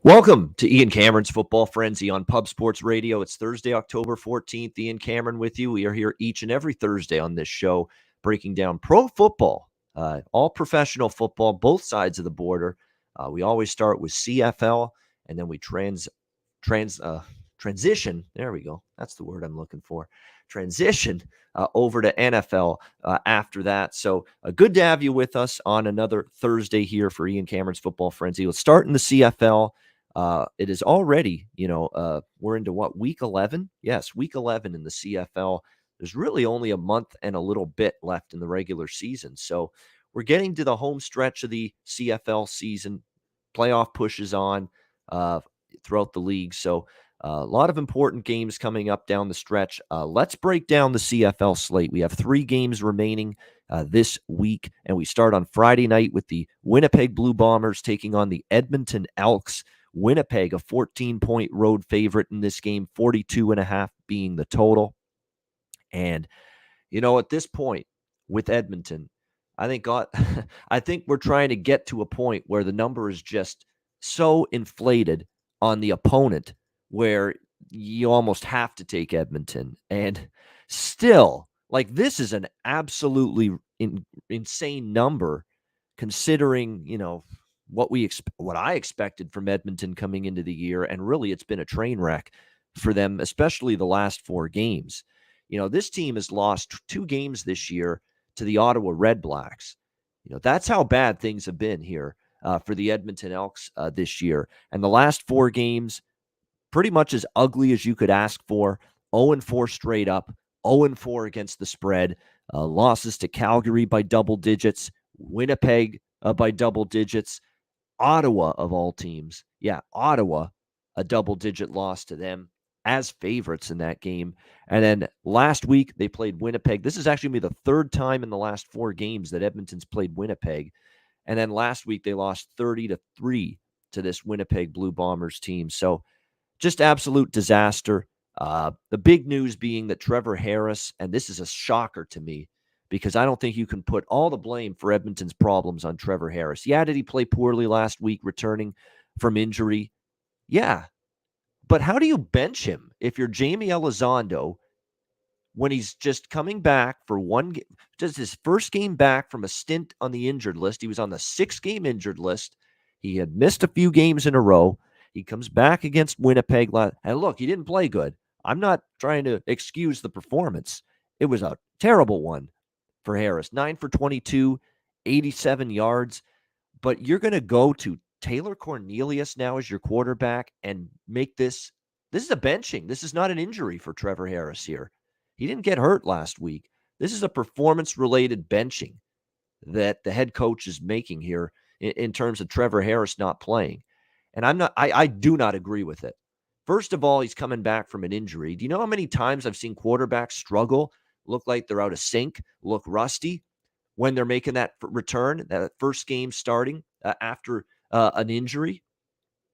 Welcome to Ian Cameron's Football Frenzy on Pub Sports Radio. It's Thursday, October 14th. Ian Cameron with you. We are here each and every Thursday on this show breaking down pro football, all professional football, both sides of the border. We always start with CFL, and then we transition. There we go. That's the word I'm looking for. Transition over to NFL after that. So good to have you with us on another Thursday here for Ian Cameron's Football Frenzy. Let's start in the CFL. It is already, we're into what, week 11? Yes, week 11 in the CFL. There's really only a month and a little bit left in the regular season. So we're getting to the home stretch of the CFL season. Playoff pushes on throughout the league. So a lot of important games coming up down the stretch. Let's break down the CFL slate. We have 3 games remaining this week, and we start on Friday night with the Winnipeg Blue Bombers taking on the Edmonton Elks. Winnipeg, a 14-point road favorite in this game, 42.5 being the total. And, at this point with Edmonton, I think we're trying to get to a point where the number is just so inflated on the opponent where you almost have to take Edmonton. And still, this is an absolutely insane number considering, what I expected from Edmonton coming into the year, and really it's been a train wreck for them, especially the last 4 games. This team has lost 2 games this year to the Ottawa Red Blacks. That's how bad things have been here for the Edmonton Elks this year. And the last 4 games, pretty much as ugly as you could ask for. 0-4 straight up, 0-4 against the spread. Losses to Calgary by double digits, Winnipeg by double digits, Ottawa of all teams. Yeah, Ottawa, a double-digit loss to them as favorites in that game. And then last week, they played Winnipeg. This is actually the 3rd time in the last 4 games that Edmonton's played Winnipeg. And then last week, they lost 30-3 to this Winnipeg Blue Bombers team. So just absolute disaster. The big news being that Trevor Harris, and this is a shocker to me, because I don't think you can put all the blame for Edmonton's problems on Trevor Harris. Yeah, did he play poorly last week returning from injury? Yeah. But how do you bench him if you're Jamie Elizondo when he's just coming back for just his first game back from a stint on the injured list? He was on the 6-game injured list. He had missed a few games in a row. He comes back against Winnipeg. And look, he didn't play good. I'm not trying to excuse the performance. It was a terrible one for Harris. 9 for 22, 87 yards. But you're going to go to Taylor Cornelius now as your quarterback and make this is a benching. This is not an injury for Trevor Harris here. He didn't get hurt last week. This is a performance-related benching that the head coach is making here in terms of Trevor Harris not playing. And I do not agree with it. First of all, he's coming back from an injury. Do you know how many times I've seen quarterbacks struggle, look like they're out of sync, look rusty when they're making that return, that first game starting after an injury?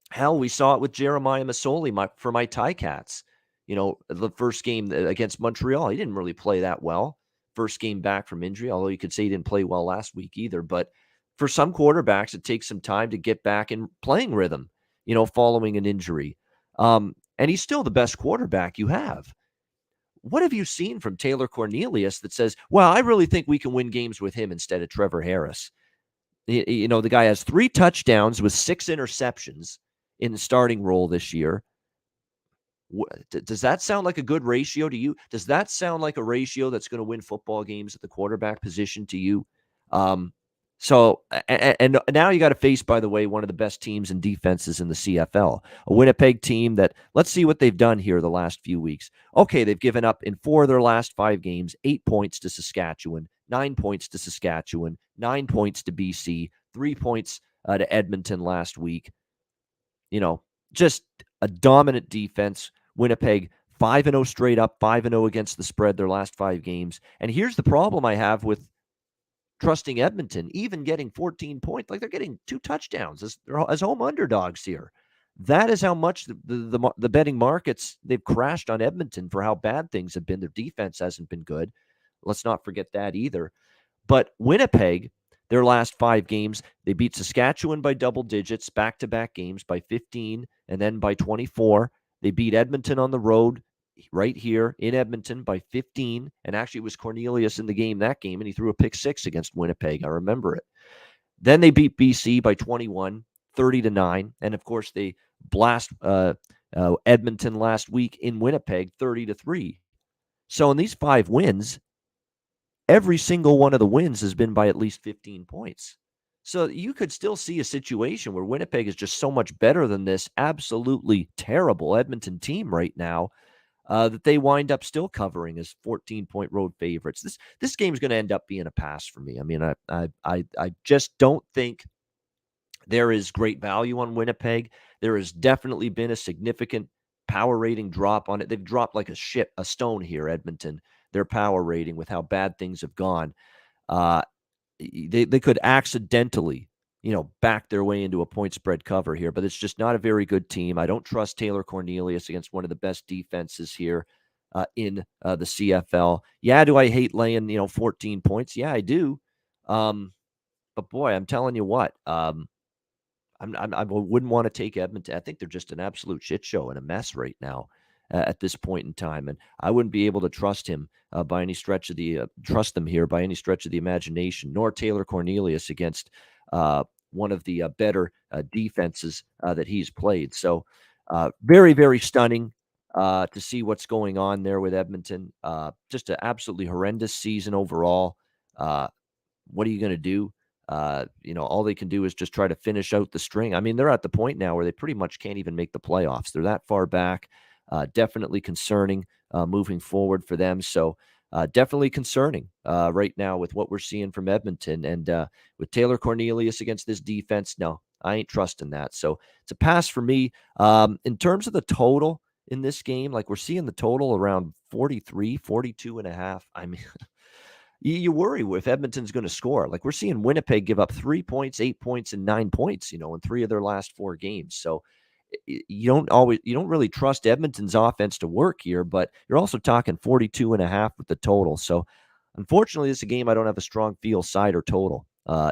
Hell, we saw it with Jeremiah Masoli for my Ticats. The first game against Montreal, he didn't really play that well. First game back from injury, although you could say he didn't play well last week either. But for some quarterbacks, it takes some time to get back in playing rhythm, following an injury. And he's still the best quarterback you have. What have you seen from Taylor Cornelius that says, well, I really think we can win games with him instead of Trevor Harris? The guy has 3 touchdowns with 6 interceptions in the starting role this year. Does that sound like a good ratio to you? Does that sound like a ratio that's going to win football games at the quarterback position to you? So now you got to face, by the way, one of the best teams and defenses in the CFL, a Winnipeg team that, let's see what they've done here the last few weeks. Okay, they've given up in 4 of their last 5 games, 8 points to Saskatchewan, 9 points to Saskatchewan, 9 points to BC, 3 points to Edmonton last week. Just a dominant defense. Winnipeg 5-0 straight up, 5-0 against the spread their last 5 games. And here's the problem I have with trusting Edmonton, even getting 14 points. They're getting 2 touchdowns as home underdogs here. That is how much the betting markets, they've crashed on Edmonton for how bad things have been. Their defense hasn't been good. Let's not forget that either. But Winnipeg, their last 5 games. They beat Saskatchewan by double digits, back-to-back games by 15 and then by 24. They beat Edmonton on the road right here in Edmonton by 15. And actually, it was Cornelius in that game, and he threw a pick 6 against Winnipeg. I remember it. Then they beat BC by 21, 30-9. And of course, they blast Edmonton last week in Winnipeg 30-3. So in these 5 wins, every single one of the wins has been by at least 15 points. So you could still see a situation where Winnipeg is just so much better than this absolutely terrible Edmonton team right now, that they wind up still covering as 14-point road favorites. This game is going to end up being a pass for me. I mean, I just don't think there is great value on Winnipeg. There has definitely been a significant power rating drop on it. They've dropped like a stone here, Edmonton, their power rating with how bad things have gone. They could accidentally, back their way into a point spread cover here, but it's just not a very good team. I don't trust Taylor Cornelius against one of the best defenses here in the CFL. Yeah, do I hate laying 14 points? Yeah, I do. But boy, I'm telling you what, I wouldn't want to take Edmonton. I think they're just an absolute shit show and a mess right now at this point in time, and I wouldn't be able to trust him by any stretch of the trust them here by any stretch of the imagination, nor Taylor Cornelius against one of the better defenses that he's played. So, very, very stunning to see what's going on there with Edmonton. Just an absolutely horrendous season overall. What are you going to do? All they can do is just try to finish out the string. I mean, they're at the point now where they pretty much can't even make the playoffs. They're that far back. Definitely concerning moving forward for them. So definitely concerning right now with what we're seeing from Edmonton. And with Taylor Cornelius against this defense, no, I ain't trusting that. So it's a pass for me. In terms of the total in this game, like we're seeing the total around 43, 42.5. I mean, you worry if Edmonton's going to score. Like we're seeing Winnipeg give up 3 points, 8 points, and 9 points, in 3 of their last 4 games. So you don't really trust Edmonton's offense to work here, but you're also talking 42.5 with the total. So unfortunately, this is a game I don't have a strong feel side or total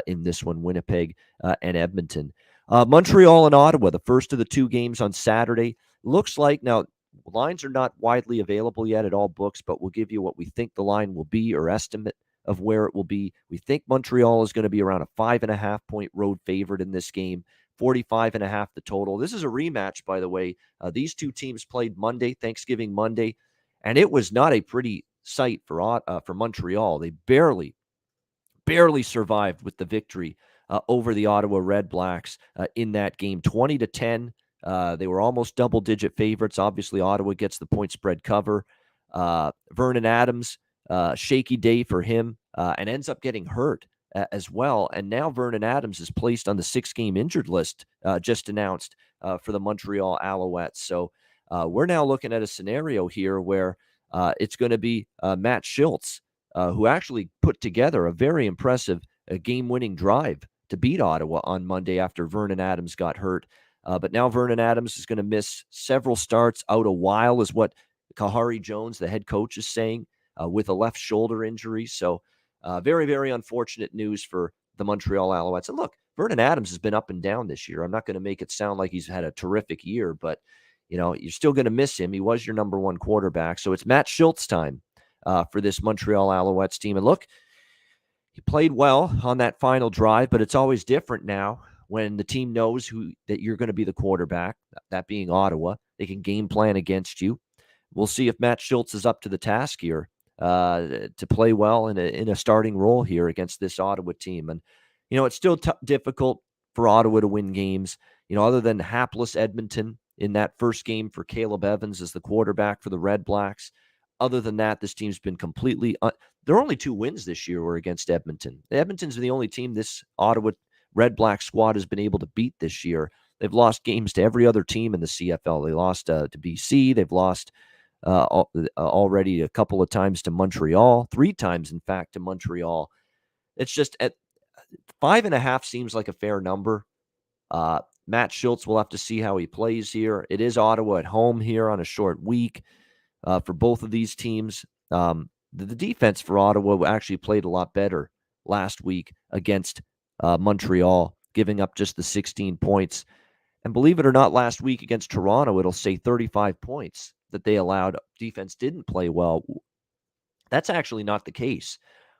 in this one, Winnipeg and Edmonton. Montreal and Ottawa, the first of the 2 games on Saturday. Looks like now lines are not widely available yet at all books, but we'll give you what we think the line will be or estimate of where it will be. We think Montreal is going to be around a 5.5-point road favorite in this game. 45.5 the total. This is a rematch, by the way. These 2 teams played Monday, Thanksgiving Monday, and it was not a pretty sight for Montreal. They barely survived with the victory over the Ottawa Red Blacks in that game, 20-10. They were almost double-digit favorites. Obviously, Ottawa gets the point spread cover. Vernon Adams, shaky day for him, and ends up getting hurt as well. And now Vernon Adams is placed on the 6-game injured list, just announced for the Montreal Alouettes. So we're now looking at a scenario here where it's going to be Matt Schultz, who actually put together a very impressive game-winning drive to beat Ottawa on Monday after Vernon Adams got hurt. But now Vernon Adams is going to miss several starts, out a while, is what Kahari Jones, the head coach, is saying, with a left shoulder injury. So very, very unfortunate news for the Montreal Alouettes. And look, Vernon Adams has been up and down this year. I'm not going to make it sound like he's had a terrific year, but you're still going to miss him. He was your number 1 quarterback. So it's Matt Schultz time for this Montreal Alouettes team. And look, he played well on that final drive, but it's always different now when the team knows that you're going to be the quarterback, that being Ottawa. They can game plan against you. We'll see if Matt Schultz is up to the task here to play well in a starting role here against this Ottawa team. And, it's still difficult for Ottawa to win games, other than hapless Edmonton in that first game for Caleb Evans as the quarterback for the Red Blacks. Other than that, this team's been completely their only 2 wins this year were against Edmonton. Edmonton's the only team this Ottawa Red Black squad has been able to beat this year. They've lost games to every other team in the CFL. They lost to BC. They've lost already a couple of times to Montreal, 3 times, in fact, to Montreal. It's just at 5.5 seems like a fair number. Matt Schultz will have to see how he plays here. It is Ottawa at home here on a short week for both of these teams. The defense for Ottawa actually played a lot better last week against Montreal, giving up just the 16 points. And believe it or not, last week against Toronto, it'll say 35 points that they allowed. Defense didn't play well. That's actually not the case.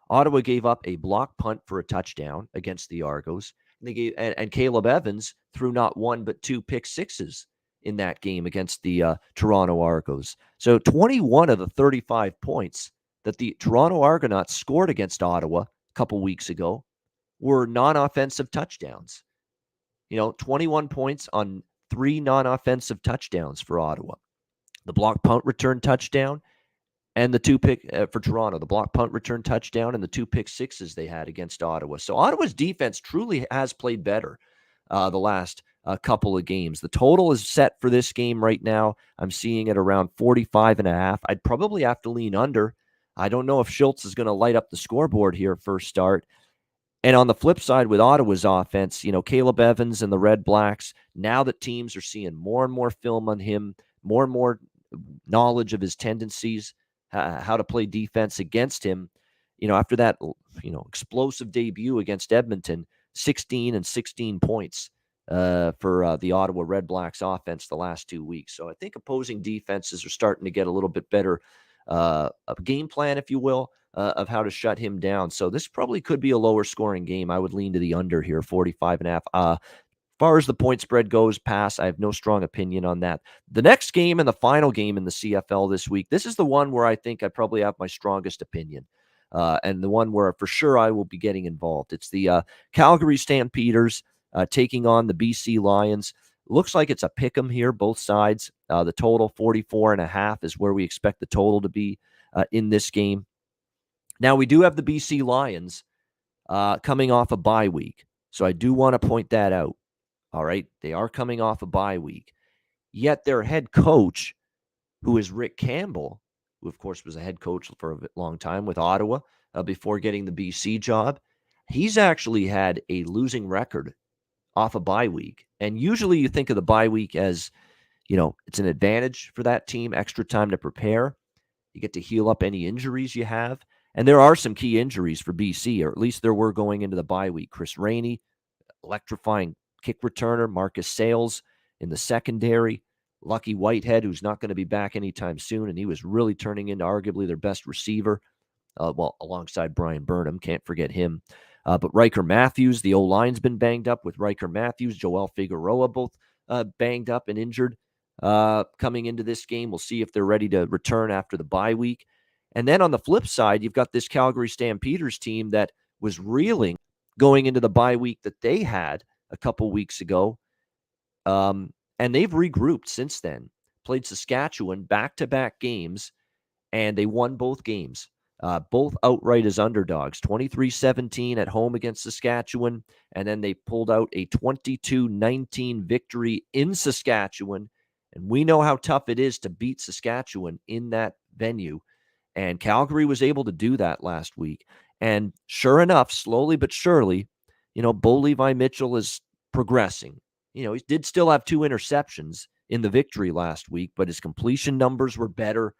Ottawa gave up a block punt for a touchdown against the Argos. And Caleb Evans threw not one but two pick sixes in that game against the Toronto Argos. So 21 of the 35 points that the Toronto Argonauts scored against Ottawa a couple weeks ago were non-offensive touchdowns. 21 points on 3 non-offensive touchdowns for Ottawa. The block punt return touchdown and the two pick for Toronto, the block punt return touchdown and the two pick sixes they had against Ottawa. So Ottawa's defense truly has played better the last couple of games. The total is set for this game right now. I'm seeing it around 45.5. I'd probably have to lean under. I don't know if Schultz is going to light up the scoreboard here first start. And on the flip side with Ottawa's offense, Caleb Evans and the Red Blacks, now that teams are seeing more and more film on him, more and more knowledge of his tendencies, how to play defense against him, after that, explosive debut against Edmonton, 16 and 16 points for the Ottawa Red Blacks offense the last 2 weeks. So I think opposing defenses are starting to get a little bit better a game plan, if you will, of how to shut him down. So this probably could be a lower scoring game. I would lean to the under here, 45.5. As far as the point spread goes, pass. I have no strong opinion on that. The next game and the final game in the CFL this week, this is the one where I think I probably have my strongest opinion. And the one where for sure I will be getting involved. It's the Calgary Stampeders taking on the BC Lions. Looks like it's a pick 'em here, both sides. The total 44.5 is where we expect the total to be in this game. Now, we do have the BC Lions coming off a bye week. So I do want to point that out. All right. They are coming off a bye week. Yet their head coach, who is Rick Campbell, who, of course, was a head coach for a long time with Ottawa before getting the BC job, he's actually had a losing record off a bye week. And usually you think of the bye week as, it's an advantage for that team, extra time to prepare. You get to heal up any injuries you have. And there are some key injuries for BC, or at least there were going into the bye week. Chris Rainey, electrifying kick returner, Marcus Sales in the secondary, Lucky Whitehead, who's not going to be back anytime soon, and he was really turning into arguably their best receiver, alongside Brian Burnham. Can't forget him. But Riker Matthews, the O-line's been banged up with Riker Matthews, Joel Figueroa, both banged up and injured coming into this game. We'll see if they're ready to return after the bye week. And then on the flip side, you've got this Calgary Stampeders team that was reeling going into the bye week that they had a couple weeks ago. And they've regrouped since then, played Saskatchewan back-to-back games, and they won both games. Both outright as underdogs, 23-17 at home against Saskatchewan, and then they pulled out a 22-19 victory in Saskatchewan. And we know how tough it is to beat Saskatchewan in that venue. And Calgary was able to do that last week. And sure enough, slowly but surely, Bo Levi Mitchell is progressing. He did still have 2 interceptions in the victory last week, but his completion numbers were better.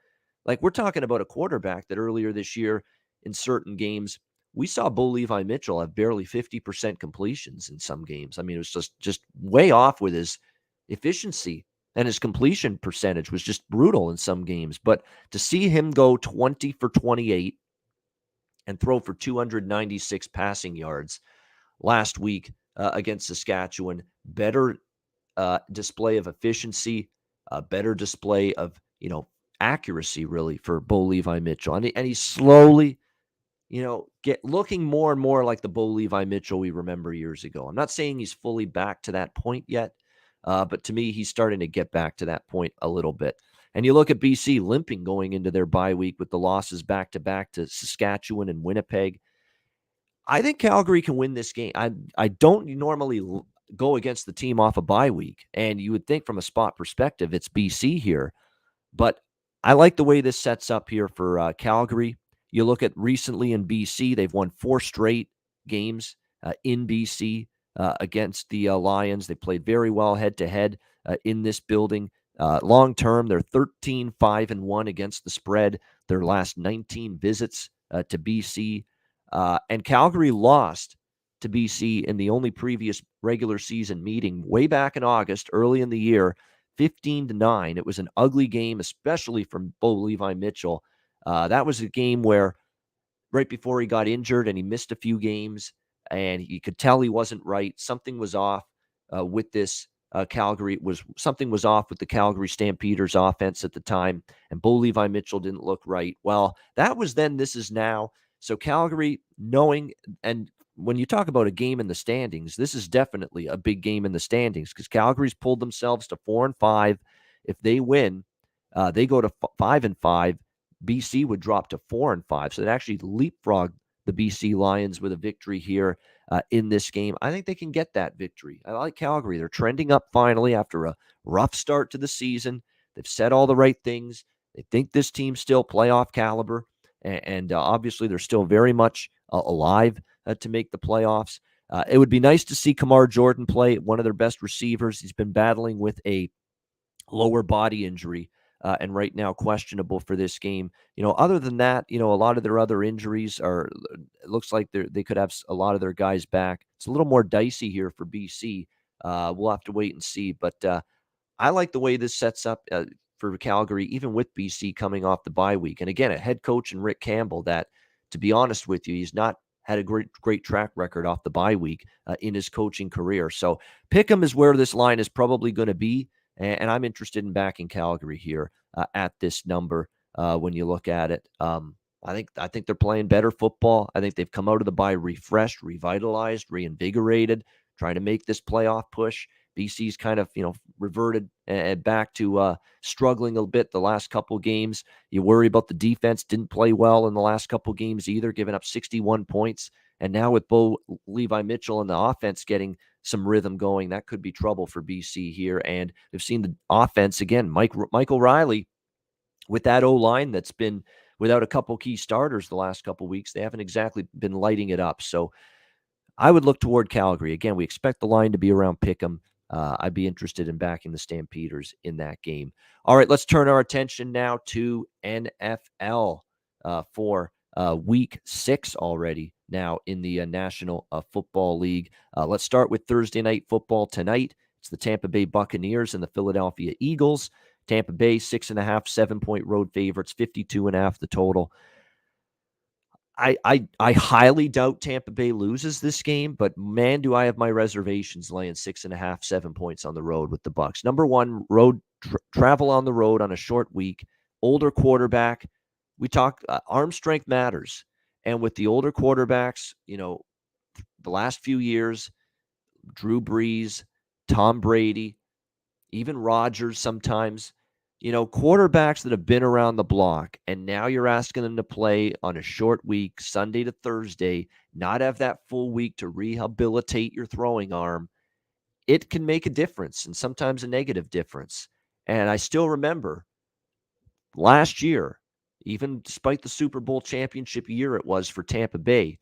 Like, we're talking about a quarterback that earlier this year in certain games, we saw Bo Levi Mitchell have barely 50% completions in some games. I mean, it was just way off with his efficiency, and his completion percentage was just brutal in some games. But to see him go 20 for 28 and throw for 296 passing yards last week against Saskatchewan, better display of efficiency, better display of, accuracy, really, for Bo Levi Mitchell. And he's slowly, looking more and more like the Bo Levi Mitchell we remember years ago. I'm not saying he's fully back to that point yet, but to me, he's starting to get back to that point a little bit. And you look at BC limping going into their bye week with the losses back-to-back to Saskatchewan and Winnipeg. I think Calgary can win this game. I don't normally go against the team off a bye week, and you would think from a spot perspective it's BC here. But I like the way this sets up here for Calgary. You look at recently in BC, they've won 4 straight games in BC against the Lions. They played very well head-to-head in this building. Long-term, they're 13-5-1 against the spread, their last 19 visits to BC. And Calgary lost to BC in the only previous regular season meeting way back in August, early in the year, 15-9. It was an ugly game, especially from Bo Levi Mitchell. That was a game where right before he got injured and he missed a few games, and you could tell he wasn't right. Something was off with this Calgary. Something was off with the Calgary Stampeders offense at the time, and Bo Levi Mitchell didn't look right. Well, that was then. This is now. So Calgary, knowing, and when you talk about a game in the standings, this is definitely a big game in the standings because Calgary's pulled themselves to 4-5. If they win, they go to 5-5. BC would drop to 4-5. So it actually leapfrogged the BC Lions with a victory here in this game. I think they can get that victory. I like Calgary. They're trending up finally after a rough start to the season. They've said all the right things. They think this team's still playoff caliber, and obviously they're still very much alive to make the playoffs. It would be nice to see Kamar Jordan play, one of their best receivers. He's been battling with a lower body injury and right now questionable for this game. Other than that, a lot of their other injuries are, it looks like they could have a lot of their guys back. It's a little more dicey here for BC. We'll have to wait and see. But I like the way this sets up for Calgary, even with BC coming off the bye week. And again, a head coach in Rick Campbell that, to be honest with you, he's not had a great track record off the bye week in his coaching career. So Pick'em is where this line is probably going to be. And I'm interested in backing Calgary here at this number when you look at it. I think they're playing better football. I think they've come out of the bye refreshed, revitalized, reinvigorated, trying to make this playoff push. BC's kind of, reverted back to struggling a bit the last couple games. You worry about the defense, didn't play well in the last couple games either, giving up 61 points. And now with Bo Levi Mitchell and the offense getting some rhythm going, that could be trouble for BC here. And we've seen the offense again, Michael Riley with that O-line that's been without a couple key starters the last couple weeks. They haven't exactly been lighting it up. So I would look toward Calgary. Again, we expect the line to be around Pick'em. I'd be interested in backing the Stampeders in that game. All right, let's turn our attention now to NFL for week 6 already now in the National Football League. Let's start with Thursday night football tonight. It's the Tampa Bay Buccaneers and the Philadelphia Eagles. Tampa Bay, 6.5, 7-point road favorites, 52.5 the total. I highly doubt Tampa Bay loses this game, but man, do I have my reservations laying 6.5, 7 points on the road with the Bucs. Number one, road travel on the road on a short week, older quarterback. We talk arm strength matters, and with the older quarterbacks, the last few years, Drew Brees, Tom Brady, even Rodgers sometimes. Quarterbacks that have been around the block, and now you're asking them to play on a short week, Sunday to Thursday, not have that full week to rehabilitate your throwing arm. It can make a difference, and sometimes a negative difference. And I still remember last year, even despite the Super Bowl championship year it was for Tampa Bay,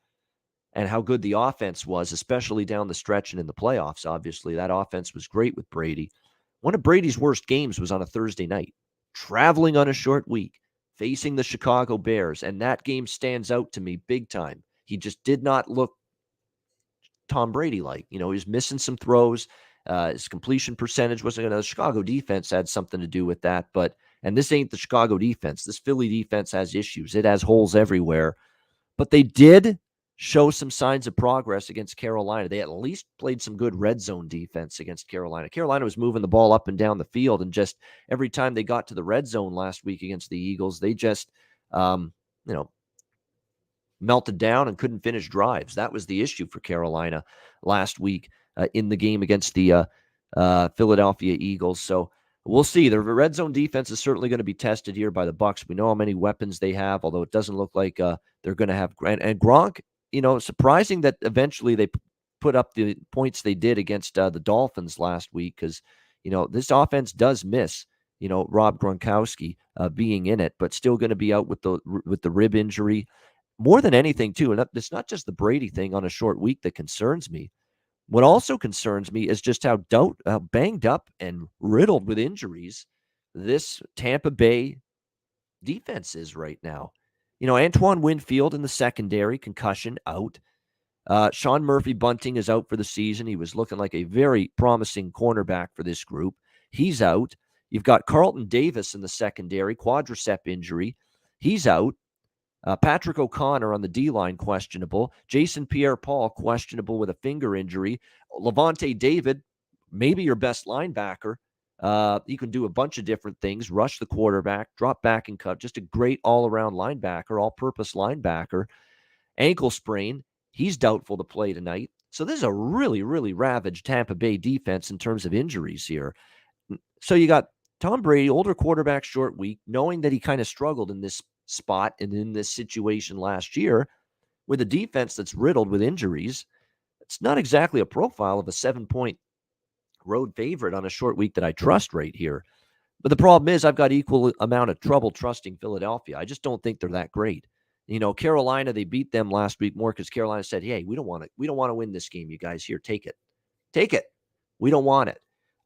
and how good the offense was, especially down the stretch and in the playoffs. Obviously, that offense was great with Brady. One of Brady's worst games was on a Thursday night, traveling on a short week, facing the Chicago Bears, and that game stands out to me big time. He just did not look Tom Brady like. He was missing some throws. His completion percentage wasn't going to. The Chicago defense had something to do with that, and this ain't the Chicago defense. This Philly defense has issues. It has holes everywhere. But they did show some signs of progress against Carolina. They at least played some good red zone defense against Carolina. Carolina was moving the ball up and down the field, and just every time they got to the red zone last week against the Eagles, they just, melted down and couldn't finish drives. That was the issue for Carolina last week in the game against the Philadelphia Eagles. So we'll see. The red zone defense is certainly going to be tested here by the Bucs. We know how many weapons they have, although it doesn't look like they're going to have and Gronk. Surprising that eventually they put up the points they did against the Dolphins last week because this offense does miss Rob Gronkowski being in it, but still going to be out with the rib injury. More than anything, too, and it's not just the Brady thing on a short week that concerns me. What also concerns me is just how banged up and riddled with injuries this Tampa Bay defense is right now. Antoine Winfield in the secondary, concussion, out. Sean Murphy-Bunting is out for the season. He was looking like a very promising cornerback for this group. He's out. You've got Carlton Davis in the secondary, quadricep injury. He's out. Patrick O'Connor on the D-line, questionable. Jason Pierre-Paul, questionable with a finger injury. Levante David, maybe your best linebacker. He can do a bunch of different things, rush the quarterback, drop back and cut. Just a great all-around linebacker, all-purpose linebacker. Ankle sprain. He's doubtful to play tonight. So this is a really, really ravaged Tampa Bay defense in terms of injuries here. So you got Tom Brady, older quarterback, short week, knowing that he kind of struggled in this spot and in this situation last year with a defense that's riddled with injuries. It's not exactly a profile of a 7-point road favorite on a short week that I trust right here. But the problem is I've got equal amount of trouble trusting Philadelphia. I just don't think they're that great. Carolina, they beat them last week more because Carolina said, hey, we don't want it. We don't want to win this game, you guys. Here, take it. Take it. We don't want it.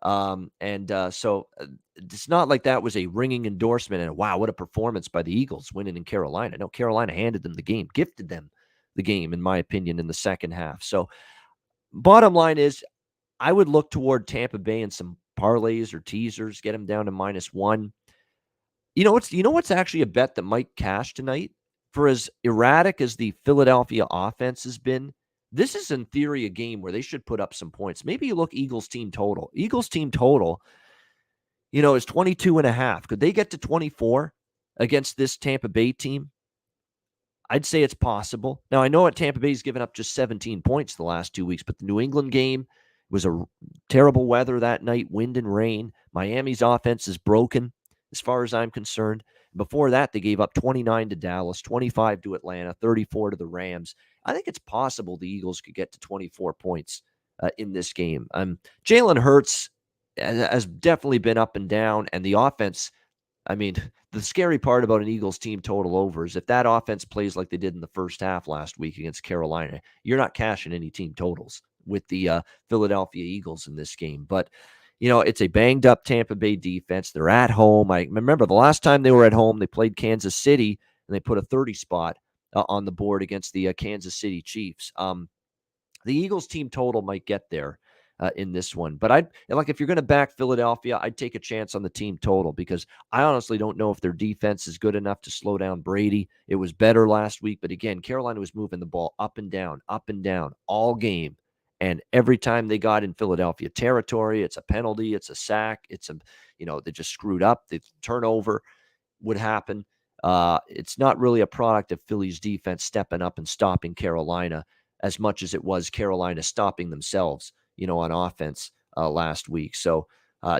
So it's not like that was a ringing endorsement and wow, what a performance by the Eagles winning in Carolina. No, Carolina handed them the game, gifted them the game, in my opinion, in the second half. So bottom line is I would look toward Tampa Bay and some parlays or teasers, get them down to -1. What's actually a bet that might cash tonight? For as erratic as the Philadelphia offense has been, this is in theory a game where they should put up some points. Maybe you look Eagles team total. Eagles team total, is 22.5. Could they get to 24 against this Tampa Bay team? I'd say it's possible. Now, I know at Tampa Bay's given up just 17 points the last 2 weeks, but the New England game was a terrible weather that night, wind and rain. Miami's offense is broken as far as I'm concerned. Before that, they gave up 29 to Dallas, 25 to Atlanta, 34 to the Rams. I think it's possible the Eagles could get to 24 points in this game. Jalen Hurts has definitely been up and down, and the offense, I mean, the scary part about an Eagles team total over is if that offense plays like they did in the first half last week against Carolina, you're not cashing any team totals with the Philadelphia Eagles in this game. But, it's a banged up Tampa Bay defense. They're at home. I remember the last time they were at home, they played Kansas City and they put a 30 spot on the board against the Kansas City Chiefs. The Eagles team total might get there in this one. But if you're going to back Philadelphia, I'd take a chance on the team total because I honestly don't know if their defense is good enough to slow down Brady. It was better last week, but again, Carolina was moving the ball up and down all game. And every time they got in Philadelphia territory, it's a penalty, it's a sack, they just screwed up. The turnover would happen. It's not really a product of Philly's defense stepping up and stopping Carolina as much as it was Carolina stopping themselves, on offense last week. So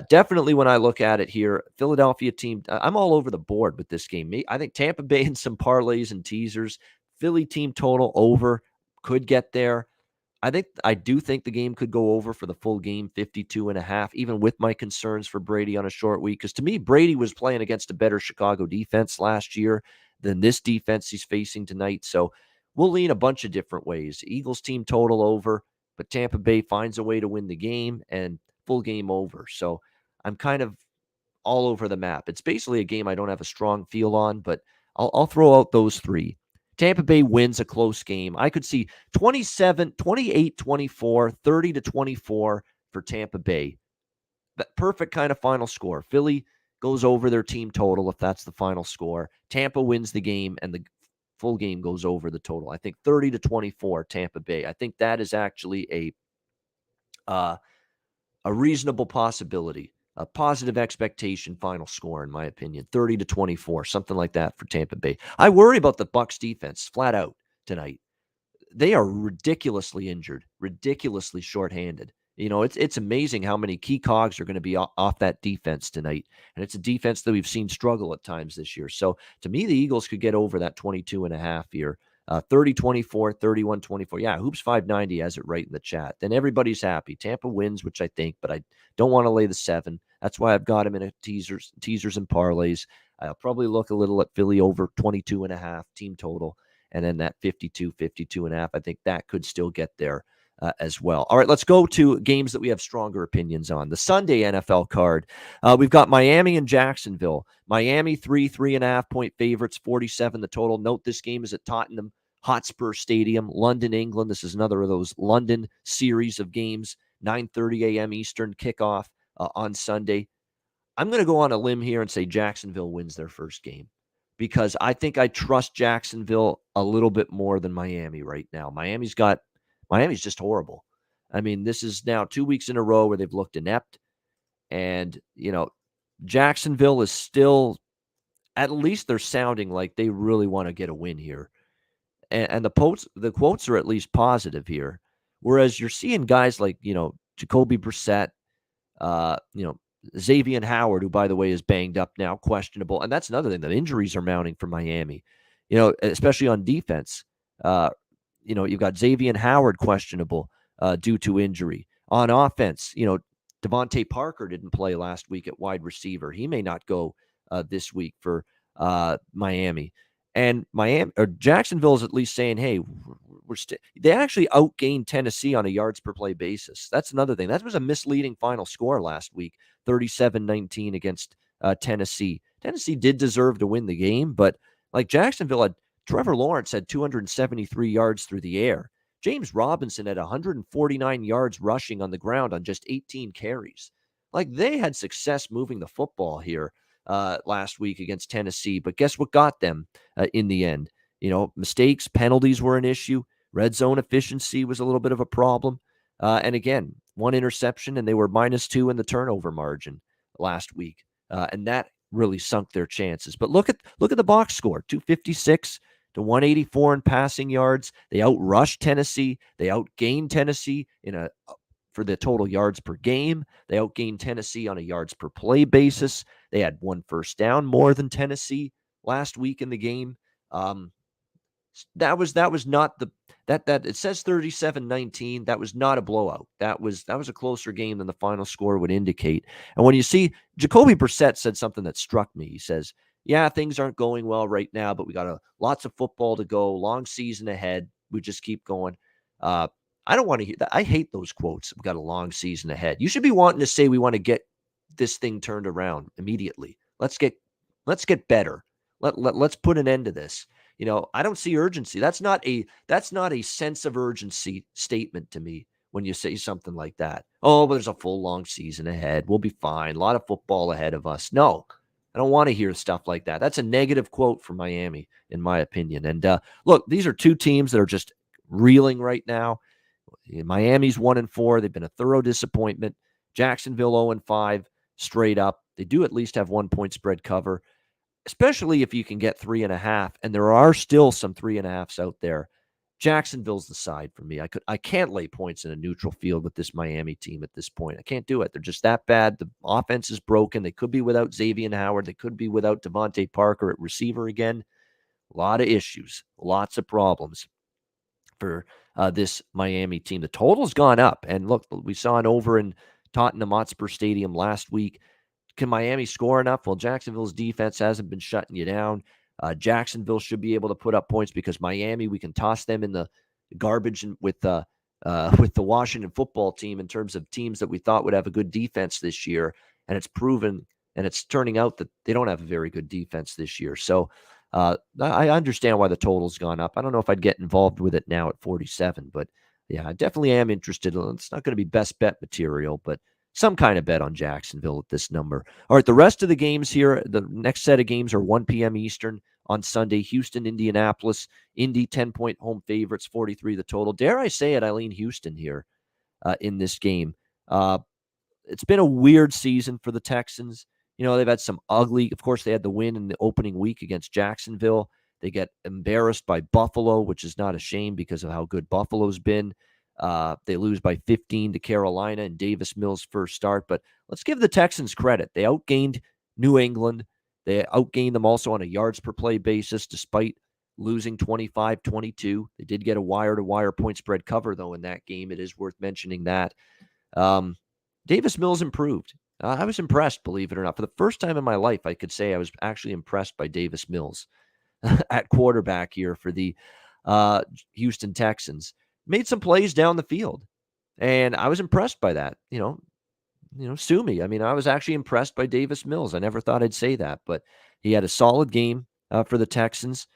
definitely when I look at it here, Philadelphia team, I'm all over the board with this game. I think Tampa Bay and some parlays and teasers, Philly team total over could get there. I do think the game could go over for the full game, 52.5, even with my concerns for Brady on a short week. Because to me, Brady was playing against a better Chicago defense last year than this defense he's facing tonight. So we'll lean a bunch of different ways. Eagles team total over, but Tampa Bay finds a way to win the game and full game over. So I'm kind of all over the map. It's basically a game I don't have a strong feel on, but I'll throw out those three. Tampa Bay wins a close game. I could see 27, 28, 24, 30 to 24 for Tampa Bay. That perfect kind of final score. Philly goes over their team total if that's the final score. Tampa wins the game and the full game goes over the total. I think 30 to 24 Tampa Bay. I think that is actually a reasonable possibility. A positive expectation final score, in my opinion, 30 to 24, something like that for Tampa Bay. I worry about the Bucs defense flat out tonight. They are ridiculously injured, ridiculously shorthanded. It's amazing how many key cogs are going to be off that defense tonight. And it's a defense that we've seen struggle at times this year. So to me, the Eagles could get over that 22.5 here. 30-24, 31-24. Yeah, Hoops 590 has it right in the chat. Then everybody's happy. Tampa wins, which I think, but I don't want to lay the 7. That's why I've got him in a teasers and parlays. I'll probably look a little at Philly over 22.5 team total, and then that 52.5. I think that could still get there as well. All right, let's go to games that we have stronger opinions on. The Sunday NFL card, we've got Miami and Jacksonville. Miami 3.5 point favorites, 47 the total. Note this game is at Tottenham Hotspur Stadium, London, England. This is another of those London series of games, 9:30 a.m. Eastern kickoff on Sunday. I'm going to go on a limb here and say Jacksonville wins their first game because I think I trust Jacksonville a little bit more than Miami right now. Miami's just horrible. I mean, this is now 2 weeks in a row where they've looked inept. And, Jacksonville is still, at least they're sounding like they really want to get a win here. And the quotes are at least positive here. Whereas you're seeing guys like, Jacoby Brissett, uh, you know, Xavier Howard, who, by the way, is banged up now, questionable. And that's another thing. The injuries are mounting for Miami, especially on defense. Uh, you've got Xavier Howard questionable due to injury. On offense, Devontae Parker didn't play last week at wide receiver. He may not go this week for Miami. And Jacksonville is at least saying, hey, they actually outgained Tennessee on a yards per play basis. That's another thing. That was a misleading final score last week, 37-19 against Tennessee. Tennessee did deserve to win the game, but like Jacksonville had, Trevor Lawrence had 273 yards through the air. James Robinson had 149 yards rushing on the ground on just 18 carries. Like, they had success moving the football here last week against Tennessee. But guess what got them in the end? Mistakes, penalties were an issue. Red zone efficiency was a little bit of a problem. And again, one interception, and they were -2 in the turnover margin last week. And that really sunk their chances. But look at the box score, 256 to 184 in passing yards. They outrushed Tennessee. They outgained Tennessee for the total yards per game. They outgained Tennessee on a yards per play basis. They had one first down more than Tennessee last week in the game. That was not that it says 37-19. That was not a blowout. That was a closer game than the final score would indicate. And when you see Jacoby Brissett said something that struck me. He says, yeah, things aren't going well right now, but we got lots of football to go, long season ahead. We just keep going. I don't want to hear that. I hate those quotes. We've got a long season ahead. You should be wanting to say we want to get this thing turned around immediately. Let's get better. Let's put an end to this. I don't see urgency. That's not a sense of urgency statement to me when you say something like that. Oh, but there's a full long season ahead. We'll be fine. A lot of football ahead of us. No, I don't want to hear stuff like that. That's a negative quote from Miami, in my opinion. And look, these are two teams that are just reeling right now. Miami's 1-4. They've been a thorough disappointment. Jacksonville 0-5 straight up. They do at least have 1 point spread cover, especially if you can get 3.5. And there are still some 3.5s out there. Jacksonville's the side for me. I can't lay points in a neutral field with this Miami team at this point. I can't do it. They're just that bad. The offense is broken. They could be without Xavier Howard. They could be without Devontae Parker at receiver again. A lot of issues, lots of problems for this Miami team. The total's gone up. And look, we saw an over in Tottenham Hotspur Stadium last week. Can Miami score enough? Well, Jacksonville's defense hasn't been shutting you down. Jacksonville should be able to put up points because Miami, we can toss them in the garbage with the Washington football team in terms of teams that we thought would have a good defense this year. And it's proven, and it's turning out that they don't have a very good defense this year. So I understand why the total's gone up. I don't know if I'd get involved with it now at 47, but yeah, I definitely am interested. It's not going to be best bet material, but some kind of bet on Jacksonville at this number. All right, the rest of the games here, the next set of games are 1 p.m. Eastern on Sunday. Houston, Indianapolis. Indy, 10-point home favorites, 43 the total. Dare I say it, I lean Houston here in this game. It's been a weird season for the Texans. They've had some ugly, of course, they had the win in the opening week against Jacksonville. They get embarrassed by Buffalo, which is not a shame because of how good Buffalo's been. They lose by 15 to Carolina in Davis Mills' first start. But let's give the Texans credit. They outgained New England. They outgained them also on a yards per play basis, despite losing 25-22. They did get a wire-to-wire point spread cover, though, in that game. It is worth mentioning that. Davis Mills improved. I was impressed, believe it or not. For the first time in my life, I could say I was actually impressed by Davis Mills at quarterback here for the Houston Texans. Made some plays down the field, and I was impressed by that. Sue me. I mean, I was actually impressed by Davis Mills. I never thought I'd say that, but he had a solid game for the Texans.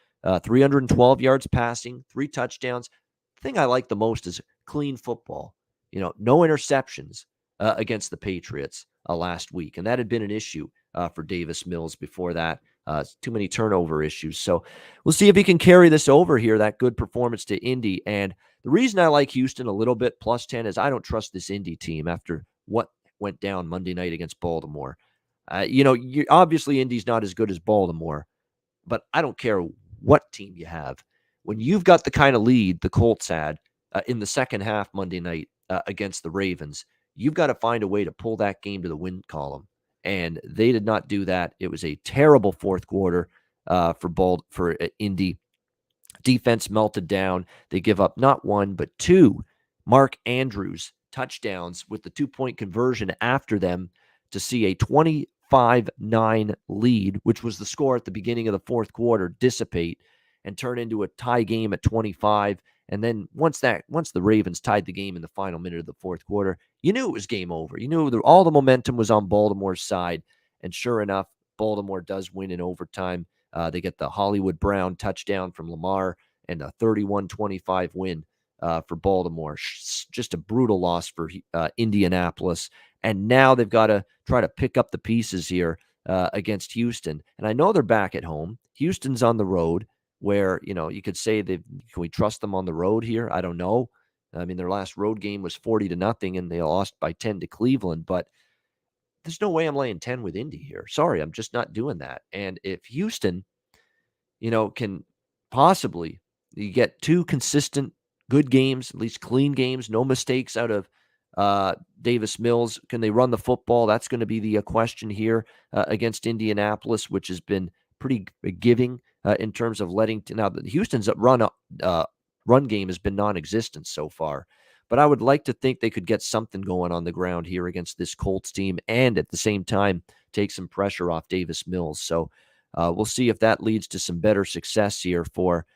312 yards passing, 3 touchdowns. The thing I like the most is clean football. No interceptions against the Patriots last week, and that had been an issue for Davis Mills before that. Too many turnover issues. So we'll see if he can carry this over here, that good performance to Indy. And the reason I like Houston a little bit plus 10 is I don't trust this Indy team after what went down Monday night against Baltimore. Obviously Indy's not as good as Baltimore, but I don't care what team you have. When you've got the kind of lead the Colts had in the second half Monday night against the Ravens, you've got to find a way to pull that game to the win column. And they did not do that. It was a terrible fourth quarter for Indy. Defense melted down. They give up not one, but two Mark Andrews touchdowns with the 2-point conversion after them to see a 25-9 lead, which was the score at the beginning of the fourth quarter, dissipate and turn into a tie game at 25. And then once the Ravens tied the game in the final minute of the fourth quarter, you knew it was game over. You knew all the momentum was on Baltimore's side. And sure enough, Baltimore does win in overtime. They get the Hollywood Brown touchdown from Lamar and a 31-25 win for Baltimore. Just a brutal loss for Indianapolis. And now they've got to try to pick up the pieces here against Houston. And I know they're back at home. Houston's on the road where, you could say can we trust them on the road here? I don't know. I mean, their last road game was 40-0 and they lost by 10 to Cleveland, but there's no way I'm laying 10 with Indy here. Sorry, I'm just not doing that. And if Houston, can possibly you get 2 consistent good games, at least clean games, no mistakes out of Davis Mills. Can they run the football? That's going to be the question here against Indianapolis, which has been pretty giving in terms of now Houston's run game has been non-existent so far. But I would like to think they could get something going on the ground here against this Colts team and at the same time take some pressure off Davis Mills. So we'll see if that leads to some better success here for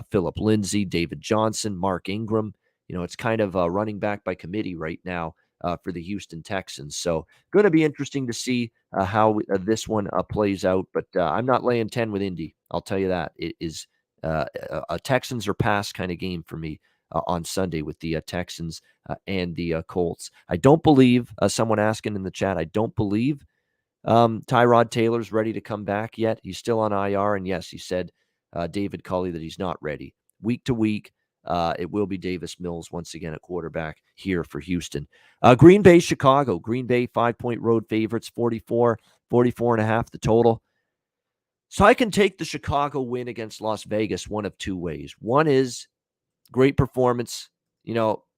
Phillip Lindsay, David Johnson, Mark Ingram. It's kind of running back by committee right now for the Houston Texans. So going to be interesting to see how this one plays out. But I'm not laying 10 with Indy. I'll tell you that. It is a Texans or pass kind of game for me on Sunday with the Texans and the Colts. I don't believe, someone asking in the chat, I don't believe Tyrod Taylor's ready to come back yet. He's still on IR. And yes, he said, David Culley, that he's not ready. Week to week, it will be Davis Mills once again at quarterback here for Houston. Green Bay, Chicago. Green Bay 5-point road favorites, 44.5 the total. So I can take the Chicago win against Las Vegas one of two ways. One is great performance,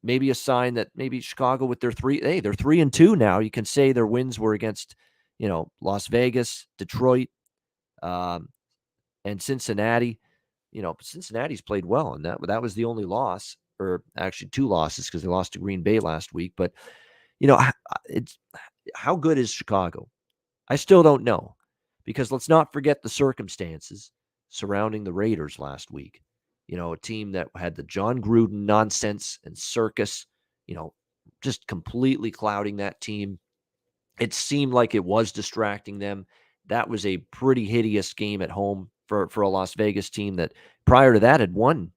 maybe a sign that maybe Chicago with they're 3-2 now. You can say their wins were against, Las Vegas, Detroit, and Cincinnati. Cincinnati's played well, and that was the only loss, or actually 2 losses because they lost to Green Bay last week. But, it's how good is Chicago? I still don't know, because let's not forget the circumstances surrounding the Raiders last week. A team that had the John Gruden nonsense and circus, just completely clouding that team. It seemed like it was distracting them. That was a pretty hideous game at home for a Las Vegas team that prior to that had won,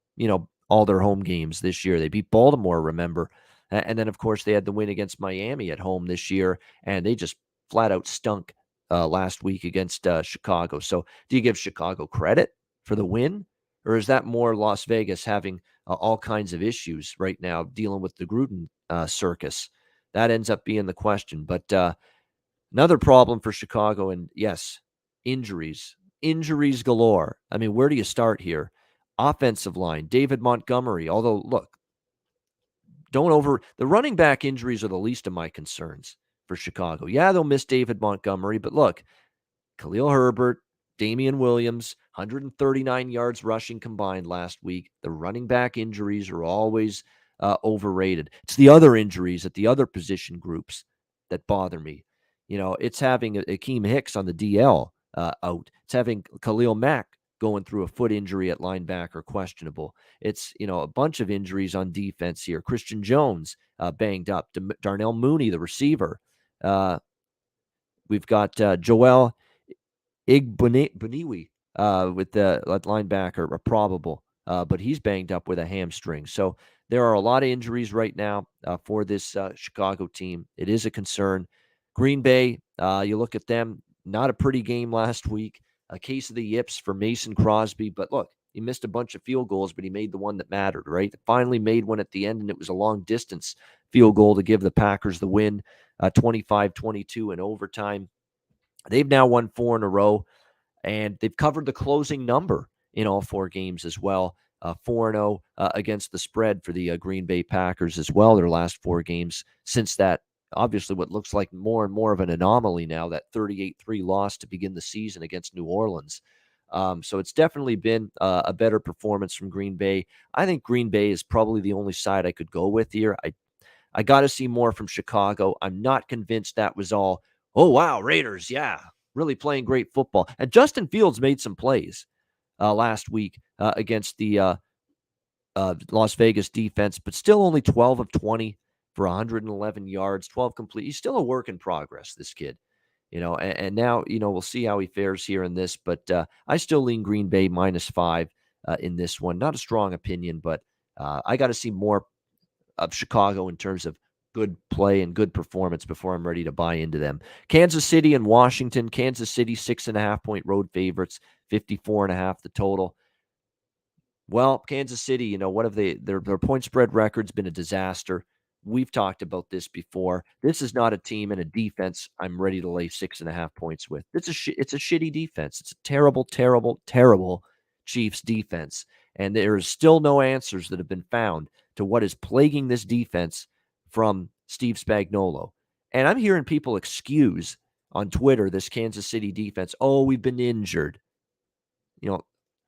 all their home games this year. They beat Baltimore, remember? And then, of course, they had the win against Miami at home this year, and they just flat out stunk last week against Chicago. So do you give Chicago credit for the win? Or is that more Las Vegas having all kinds of issues right now dealing with the Gruden circus? That ends up being the question. But another problem for Chicago, and yes, injuries galore. I mean, where do you start here? Offensive line, David Montgomery. Although, look, the running back injuries are the least of my concerns for Chicago. Yeah, they'll miss David Montgomery, but look, Khalil Herbert, Damian Williams, 139 yards rushing combined last week. The running back injuries are always overrated. It's the other injuries at the other position groups that bother me. It's having Akeem Hicks on the DL out. It's having Khalil Mack going through a foot injury at linebacker, questionable. It's, a bunch of injuries on defense here. Christian Jones banged up. Darnell Mooney, the receiver. We've got Joel Igbuniwi with the linebacker, probable, but he's banged up with a hamstring. So there are a lot of injuries right now for this Chicago team. It is a concern. Green Bay, you look at them, not a pretty game last week. A case of the yips for Mason Crosby. But look, he missed a bunch of field goals, but he made the one that mattered, right? Finally made one at the end, and it was a long distance field goal to give the Packers the win, 25-22 in overtime. They've now won 4 in a row, and they've covered the closing number in all 4 games as well. 4-0 against the spread for the Green Bay Packers as well, their last 4 games since that, obviously what looks like more and more of an anomaly now, that 38-3 loss to begin the season against New Orleans. So it's definitely been a better performance from Green Bay. I think Green Bay is probably the only side I could go with here. I got to see more from Chicago. I'm not convinced that was all, oh, wow, Raiders, yeah, really playing great football. And Justin Fields made some plays last week against the Las Vegas defense, but still only 12 of 20 for 111 yards, 12 complete. He's still a work in progress, this kid. And now, we'll see how he fares here in this, but I still lean Green Bay -5 in this one. Not a strong opinion, but I got to see more of Chicago in terms of good play and good performance before I'm ready to buy into them. Kansas City and Washington. Kansas City 6.5-point road favorites, 54.5 the total. Well, Kansas City, what have their point spread record's been a disaster. We've talked about this before. This is not a team and a defense I'm ready to lay 6.5 points with. It's a shitty defense. It's a terrible, terrible, terrible Chiefs defense. And there is still no answers that have been found to what is plaguing this defense from Steve Spagnuolo. And I'm hearing people excuse on Twitter this Kansas City defense. Oh, we've been injured. You know,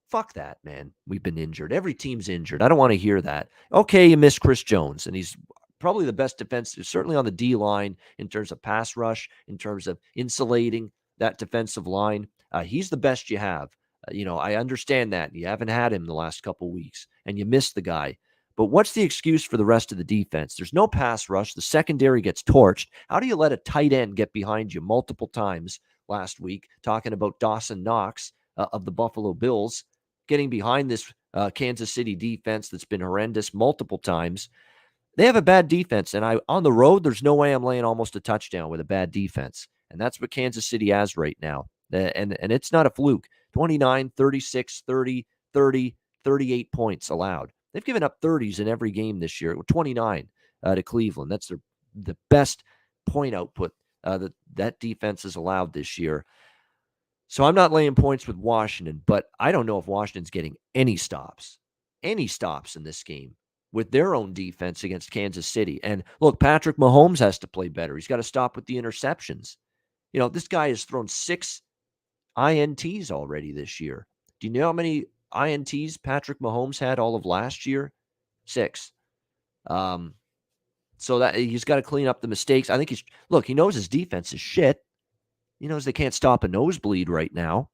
fuck that, man. We've been injured. Every team's injured. I don't want to hear that. Okay, you miss Chris Jones, and he's probably the best defensive, certainly on the D line in terms of pass rush, in terms of insulating that defensive line. He's the best you have. I understand that. You haven't had him the last couple weeks, and you missed the guy. But what's the excuse for the rest of the defense? There's no pass rush. The secondary gets torched. How do you let a tight end get behind you multiple times last week, talking about Dawson Knox of the Buffalo Bills, getting behind this Kansas City defense that's been horrendous multiple times? They have a bad defense, and on the road, there's no way I'm laying almost a touchdown with a bad defense. And that's what Kansas City has right now. And it's not a fluke. 29, 36, 30, 30, 38 points allowed. They've given up 30s in every game this year, 29 to Cleveland. That's the best point output that defense has allowed this year. So I'm not laying points with Washington, but I don't know if Washington's getting any stops in this game with their own defense against Kansas City. And look, Patrick Mahomes has to play better. He's got to stop with the interceptions. This guy has thrown 6 INTs already this year. Do you know how many INTs Patrick Mahomes had all of last year? 6. So that he's got to clean up the mistakes. I think he knows his defense is shit. He knows they can't stop a nosebleed right now.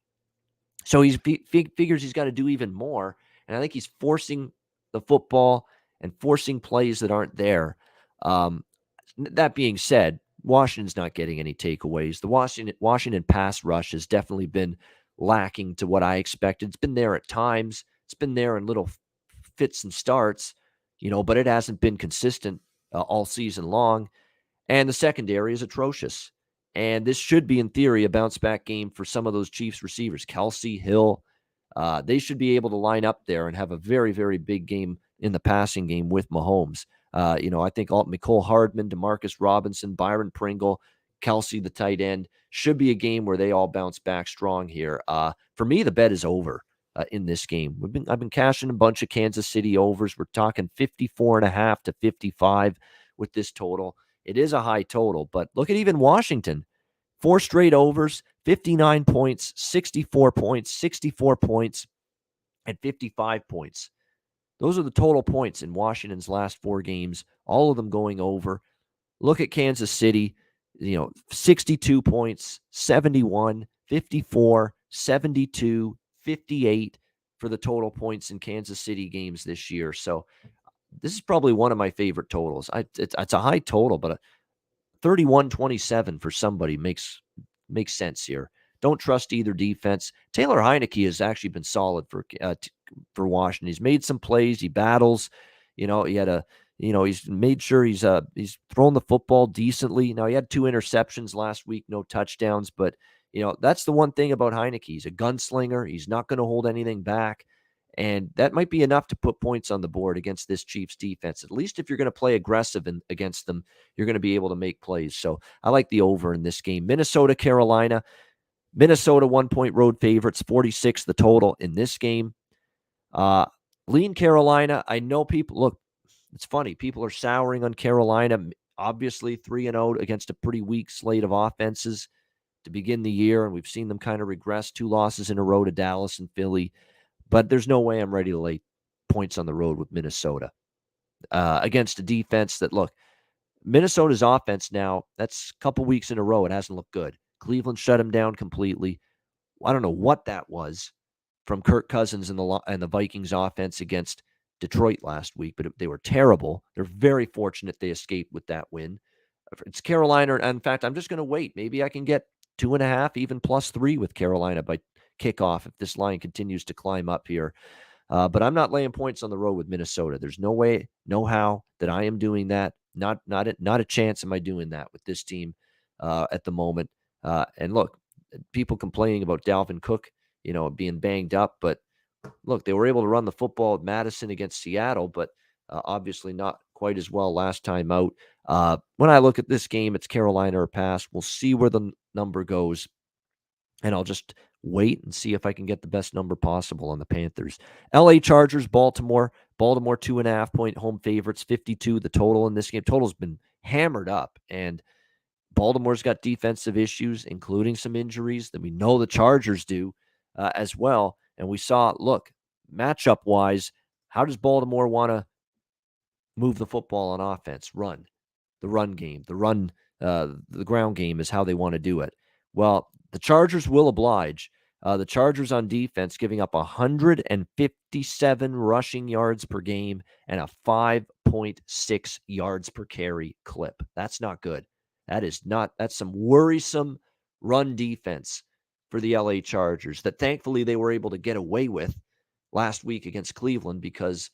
So he figures he's got to do even more. And I think he's forcing the football and forcing plays that aren't there. That being said, Washington's not getting any takeaways. The Washington pass rush has definitely been lacking to what I expected. It's been there at times. It's been there in little fits and starts, but it hasn't been consistent all season long. And the secondary is atrocious. And this should be, in theory, a bounce-back game for some of those Chiefs receivers. Kelsey, Hill, they should be able to line up there and have a very, very big game in the passing game with Mahomes. I think Mecole Hardman, Demarcus Robinson, Byron Pringle, Kelsey, the tight end, should be a game where they all bounce back strong here. For me, the bet is over in this game. I've been cashing a bunch of Kansas City overs. We're talking 54.5 to 55 with this total. It is a high total, but look at even Washington. 4 straight overs, 59 points, 64 points, 64 points, and 55 points. Those are the total points in Washington's last 4 games, all of them going over. Look at Kansas City, 62 points, 71, 54, 72, 58 for the total points in Kansas City games this year. So this is probably one of my favorite totals. It's a high total, but 31-27 for somebody makes sense here. Don't trust either defense. Taylor Heineke has actually been solid for Washington. He's made some plays. He battles. He's made sure he's thrown the football decently. Now, he had 2 interceptions last week, no touchdowns, but that's the one thing about Heineke. He's a gunslinger. He's not going to hold anything back. And that might be enough to put points on the board against this Chiefs defense. At least if you're going to play aggressive against them, you're going to be able to make plays. So I like the over in this game. Minnesota, Carolina. Minnesota 1-point road favorites, 46 the total in this game. Lean Carolina. I know people, look, it's funny. People are souring on Carolina. Obviously 3-0 against a pretty weak slate of offenses to begin the year, and we've seen them kind of regress. 2 losses in a row to Dallas and Philly. But there's no way I'm ready to lay points on the road with Minnesota against a defense that, look, Minnesota's offense now, that's a couple weeks in a row. It hasn't looked good. Cleveland shut him down completely. I don't know what that was from Kirk Cousins and the Vikings offense against Detroit last week, but they were terrible. They're very fortunate they escaped with that win. It's Carolina. In fact, I'm just going to wait. Maybe I can get 2.5, even +3 with Carolina by kickoff if this line continues to climb up here. But I'm not laying points on the road with Minnesota. There's no way, no how that I am doing that. Not a chance am I doing that with this team at the moment. And look, people complaining about Dalvin Cook, being banged up, but look, they were able to run the football at Madison against Seattle, but obviously not quite as well last time out. When I look at this game, it's Carolina or pass. We'll see where the number goes, and I'll just wait and see if I can get the best number possible on the Panthers. LA Chargers, Baltimore. Baltimore 2.5-point home favorites, 52 the total in this game. Total's been hammered up, and Baltimore's got defensive issues, including some injuries that we know the Chargers do as well. And we saw, look, matchup-wise, how does Baltimore want to move the football on offense? Run. The run game. The ground game is how they want to do it. Well, the Chargers will oblige. The Chargers on defense giving up 157 rushing yards per game and a 5.6 yards per carry clip. That's not good. That's some worrisome run defense for the LA Chargers that thankfully they were able to get away with last week against Cleveland because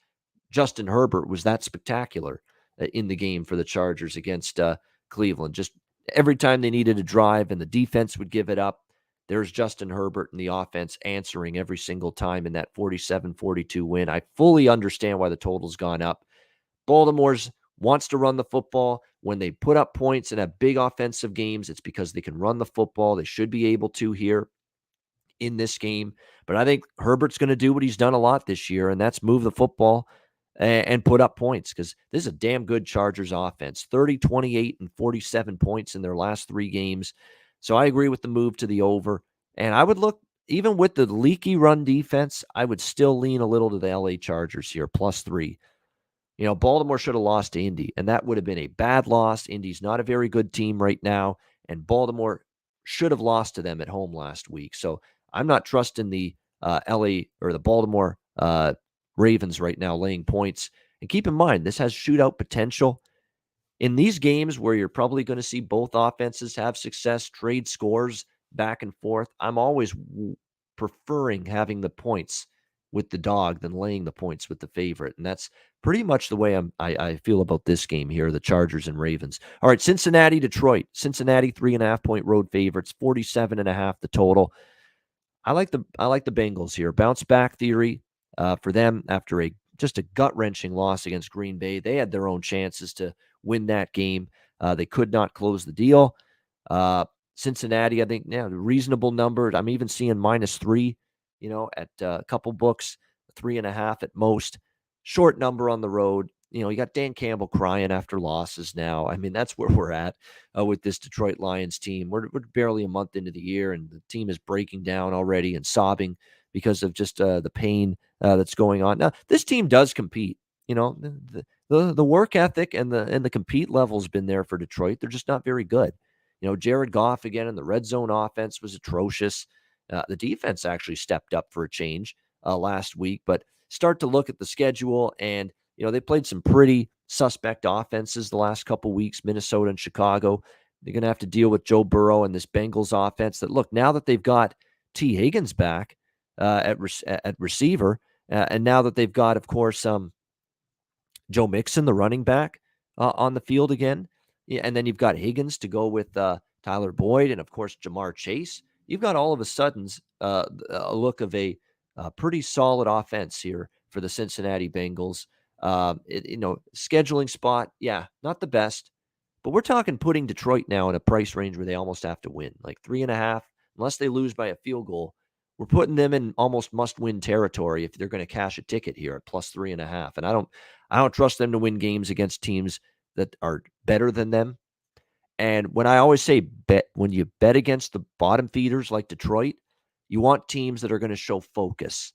Justin Herbert was that spectacular in the game for the Chargers against Cleveland. Just every time they needed a drive and the defense would give it up, there's Justin Herbert and the offense answering every single time in that 47-42 win. I fully understand why the total's gone up. Baltimore's wants to run the football. When they put up points and have big offensive games, it's because they can run the football. They should be able to here in this game. But I think Herbert's going to do what he's done a lot this year, and that's move the football and put up points because this is a damn good Chargers offense. 30, 28, and 47 points in their last 3 games. So I agree with the move to the over. And I would look, even with the leaky run defense, I would still lean a little to the LA Chargers here, +3. Baltimore should have lost to Indy, and that would have been a bad loss. Indy's not a very good team right now, and Baltimore should have lost to them at home last week. So I'm not trusting the LA or the Baltimore Ravens right now laying points. And keep in mind, this has shootout potential. In these games where you're probably going to see both offenses have success, trade scores back and forth, I'm always preferring having the points with the dog than laying the points with the favorite. And that's pretty much the way I feel about this game here, the Chargers and Ravens. All right, Cincinnati, Detroit. Cincinnati 3.5-point road favorites, 47.5 the total. I like the Bengals here. Bounce back theory for them after just a gut-wrenching loss against Green Bay. They had their own chances to win that game. They could not close the deal. Cincinnati, I think, reasonable number. I'm even seeing -3, at a couple books, 3.5 at most. Short number on the road. You got Dan Campbell crying after losses now. I mean, that's where we're at with this Detroit Lions team. We're barely a month into the year, and the team is breaking down already and sobbing because of just the pain that's going on. Now, this team does compete. The work ethic and the compete level has been there for Detroit. They're just not very good. Jared Goff again in the red zone offense was atrocious. The defense actually stepped up for a change last week, but start to look at the schedule and they played some pretty suspect offenses the last couple weeks, Minnesota and Chicago. They're going to have to deal with Joe Burrow and this Bengals offense that, look, now that they've got T. Higgins back at receiver, and now that they've got, of course, Joe Mixon, the running back, on the field again. Yeah, and then you've got Higgins to go with Tyler Boyd and, of course, Jamar Chase. You've got all of a sudden a look of a pretty solid offense here for the Cincinnati Bengals. Scheduling spot, yeah, not the best, but we're talking putting Detroit now in a price range where they almost have to win, like 3.5, unless they lose by a field goal. We're putting them in almost must-win territory if they're going to cash a ticket here at plus 3.5. And I don't trust them to win games against teams that are better than them. And when I always say bet, when you bet against the bottom feeders like Detroit, you want teams that are going to show focus.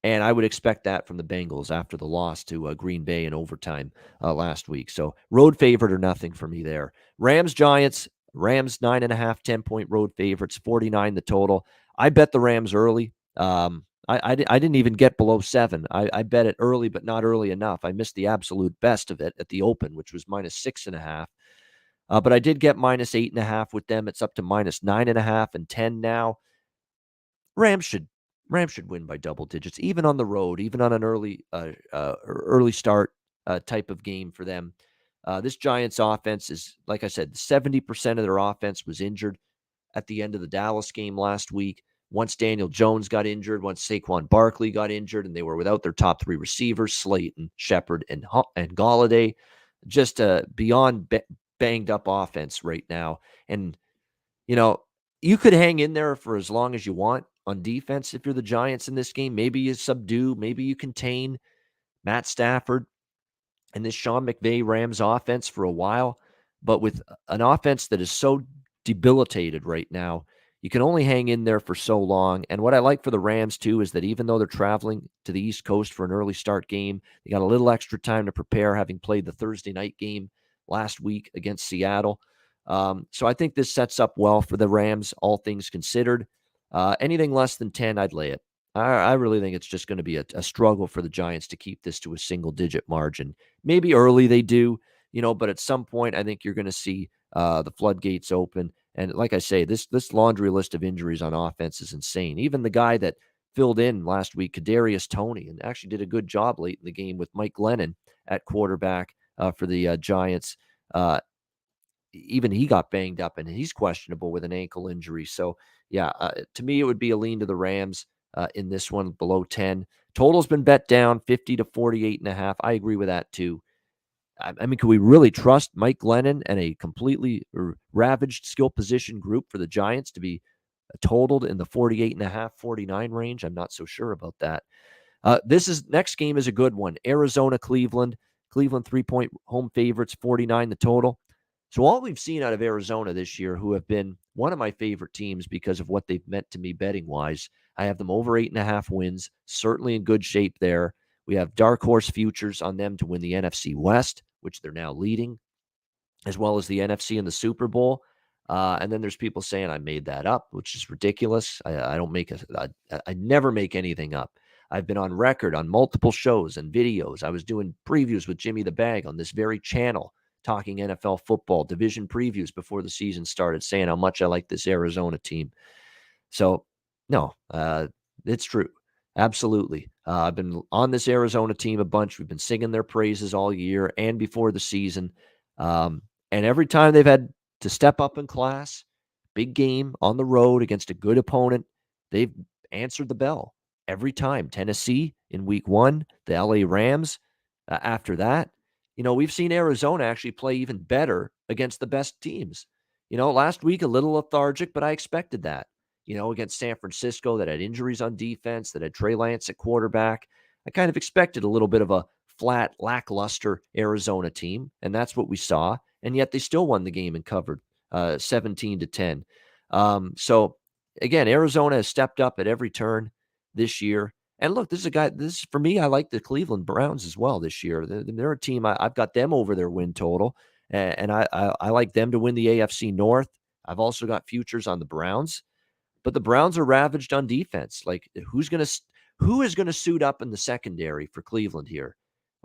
And I would expect that from the Bengals after the loss to Green Bay in overtime last week. So road favorite or nothing for me there. Rams, Giants, Rams 9.5, 10-point road favorites, 49 the total. I bet the Rams early. I didn't even get below 7. I bet it early, but not early enough. I missed the absolute best of it at the open, which was minus 6.5. But I did get minus 8.5 with them. It's up to minus 9.5 and 10 now. Rams should win by double digits, even on the road, even on an early start type of game for them. This Giants offense is, like I said, 70% of their offense was injured at the end of the Dallas game last week. Once Daniel Jones got injured, once Saquon Barkley got injured, and they were without their top 3 receivers, Slayton, Shepard, and Golladay, just beyond banged up offense right now. And, you could hang in there for as long as you want on defense if you're the Giants in this game. Maybe you subdue, maybe you contain Matt Stafford and this Sean McVay Rams offense for a while. But with an offense that is so debilitated right now, you can only hang in there for so long. And what I like for the Rams, too, is that even though they're traveling to the East Coast for an early start game, they got a little extra time to prepare, having played the Thursday night game last week against Seattle. So I think this sets up well for the Rams, all things considered. Anything less than 10, I'd lay it. I really think it's just going to be a struggle for the Giants to keep this to a single-digit margin. Maybe early they do, but at some point I think you're going to see the floodgates open. And like I say, this laundry list of injuries on offense is insane. Even the guy that filled in last week, Kadarius Toney, and actually did a good job late in the game with Mike Glennon at quarterback for the Giants. Even he got banged up, and he's questionable with an ankle injury. So, yeah, to me, it would be a lean to the Rams in this one, below 10. Total's been bet down 50 to 48.5. I agree with that, too. I mean, can we really trust Mike Glennon and a completely ravaged skill position group for the Giants to be totaled in the 48.5, 49 range? I'm not so sure about that. Next game is a good one. Arizona, Cleveland. Cleveland 3-point home favorites, 49 the total. So all we've seen out of Arizona this year, who have been one of my favorite teams because of what they've meant to me betting-wise, I have them over 8.5 wins, certainly in good shape there. We have dark horse futures on them to win the NFC West, which they're now leading, as well as the NFC in the Super Bowl. And then there's people saying I made that up, which is ridiculous. I never make anything up. I've been on record on multiple shows and videos. I was doing previews with Jimmy the Bag on this very channel, talking NFL football, division previews before the season started, saying how much I like this Arizona team. So, no, it's true. Absolutely. I've been on this Arizona team a bunch. We've been singing their praises all year and before the season. And every time they've had to step up in class, big game on the road against a good opponent, they've answered the bell every time. Tennessee in week 1, the LA Rams after that. We've seen Arizona actually play even better against the best teams. Last week, a little lethargic, but I expected that. Against San Francisco that had injuries on defense, that had Trey Lance at quarterback. I kind of expected a little bit of a flat, lackluster Arizona team, and that's what we saw. And yet they still won the game and covered 17 to 10. So, again, Arizona has stepped up at every turn this year. And look, for me, I like the Cleveland Browns as well this year. They're a team, I've got them over their win total, and I like them to win the AFC North. I've also got futures on the Browns. But the Browns are ravaged on defense. Like, who is going to suit up in the secondary for Cleveland here?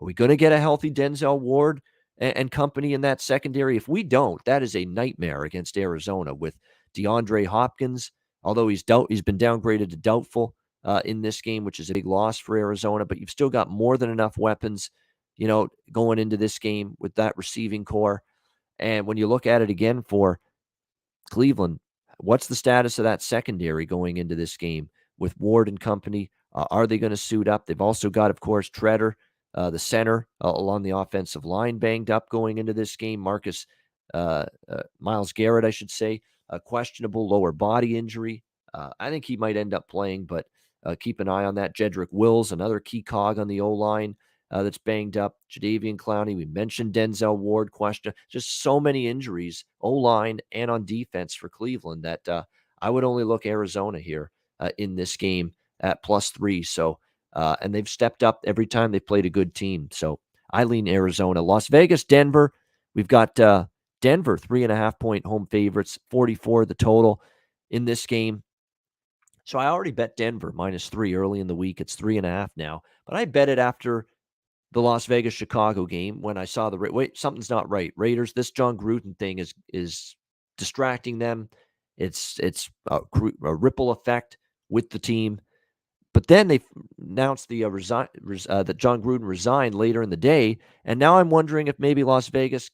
Are we going to get a healthy Denzel Ward and company in that secondary. If we don't, that is a nightmare against Arizona with DeAndre Hopkins, although he's been downgraded to doubtful in this game, which is a big loss for Arizona. But you've still got more than enough weapons, going into this game with that receiving core. And when you look at it again for Cleveland, what's the status of that secondary going into this game with Ward and company? Are they going to suit up? They've also got, of course, Treader, the center along the offensive line, banged up going into this game. Miles Garrett, I should say, a questionable lower body injury. I think he might end up playing, but keep an eye on that. Jedrick Wills, another key cog on the O-line that's banged up. Jadeveon Clowney, we mentioned Denzel Ward, question. Just so many injuries, O-line and on defense for Cleveland that I would only look Arizona here in this game at +3. So, and they've stepped up every time they've played a good team. So I lean Arizona. Las Vegas, Denver. We've got Denver, 3.5-point home favorites, 44 the total in this game. So I already bet Denver -3 early in the week. It's 3.5 now. But I bet it after the Las Vegas Chicago game when I saw wait, something's not right. Raiders, this John Gruden thing is distracting them. It's a ripple effect with the team. But then they announced that John Gruden resigned later in the day, and now I'm wondering if maybe Las Vegas,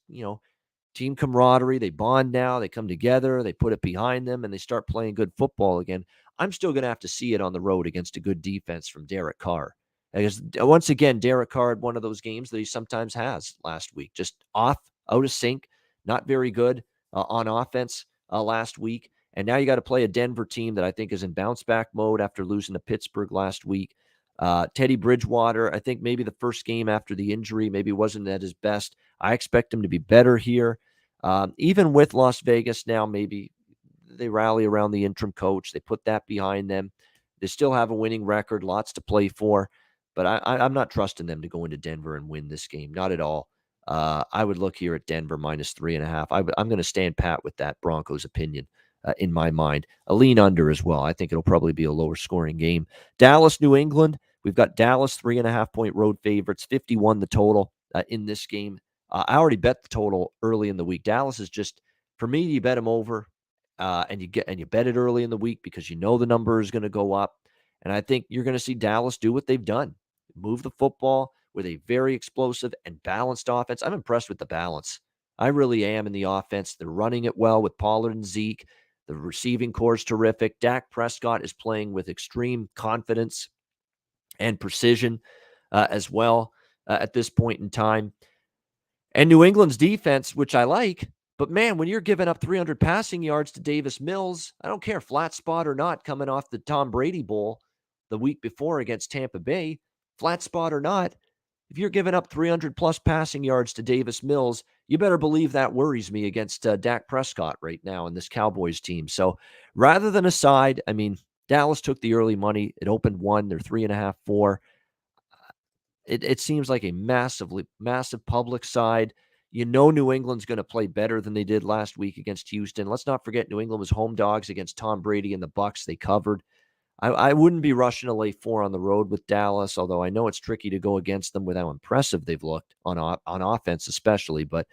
team camaraderie, they bond now, they come together, they put it behind them, and they start playing good football again. I'm still going to have to see it on the road against a good defense from Derek Carr. Because once again, Derek Carr had one of those games that he sometimes has last week, just off, out of sync, not very good on offense last week. And now you got to play a Denver team that I think is in bounce back mode after losing to Pittsburgh last week. Teddy Bridgewater, I think maybe the first game after the injury maybe wasn't at his best. I expect him to be better here. Even with Las Vegas now, maybe they rally around the interim coach. They put that behind them. They still have a winning record, lots to play for. But I'm not trusting them to go into Denver and win this game. Not at all. I would look here at Denver -3.5. I'm going to stand pat with that Broncos opinion in my mind. A lean under as well. I think it'll probably be a lower scoring game. Dallas, New England. We've got Dallas 3.5-point road favorites, 51 the total in this game. I already bet the total early in the week. Dallas is just, for me, you bet them over, and you bet it early in the week because you know the number is going to go up. And I think you're going to see Dallas do what they've done. Move the football with a very explosive and balanced offense. I'm impressed with the balance. I really am in the offense. They're running it well with Pollard and Zeke. The receiving core is terrific. Dak Prescott is playing with extreme confidence and precision as well at this point in time. And New England's defense, which I like, but man, when you're giving up 300 passing yards to Davis Mills, I don't care flat spot or not, coming off the Tom Brady Bowl the week before against Tampa Bay, flat spot or not, if you're giving up 300 plus passing yards to Davis Mills, you better believe that worries me against Dak Prescott right now in this Cowboys team. So rather than a side, I mean, Dallas took the early money. It opened 1. They're 3.5, 4. It seems like a massive public side. New England's going to play better than they did last week against Houston. Let's not forget New England was home dogs against Tom Brady and the Bucs. They covered. I wouldn't be rushing to lay 4 on the road with Dallas, although I know it's tricky to go against them with how impressive they've looked on offense especially. But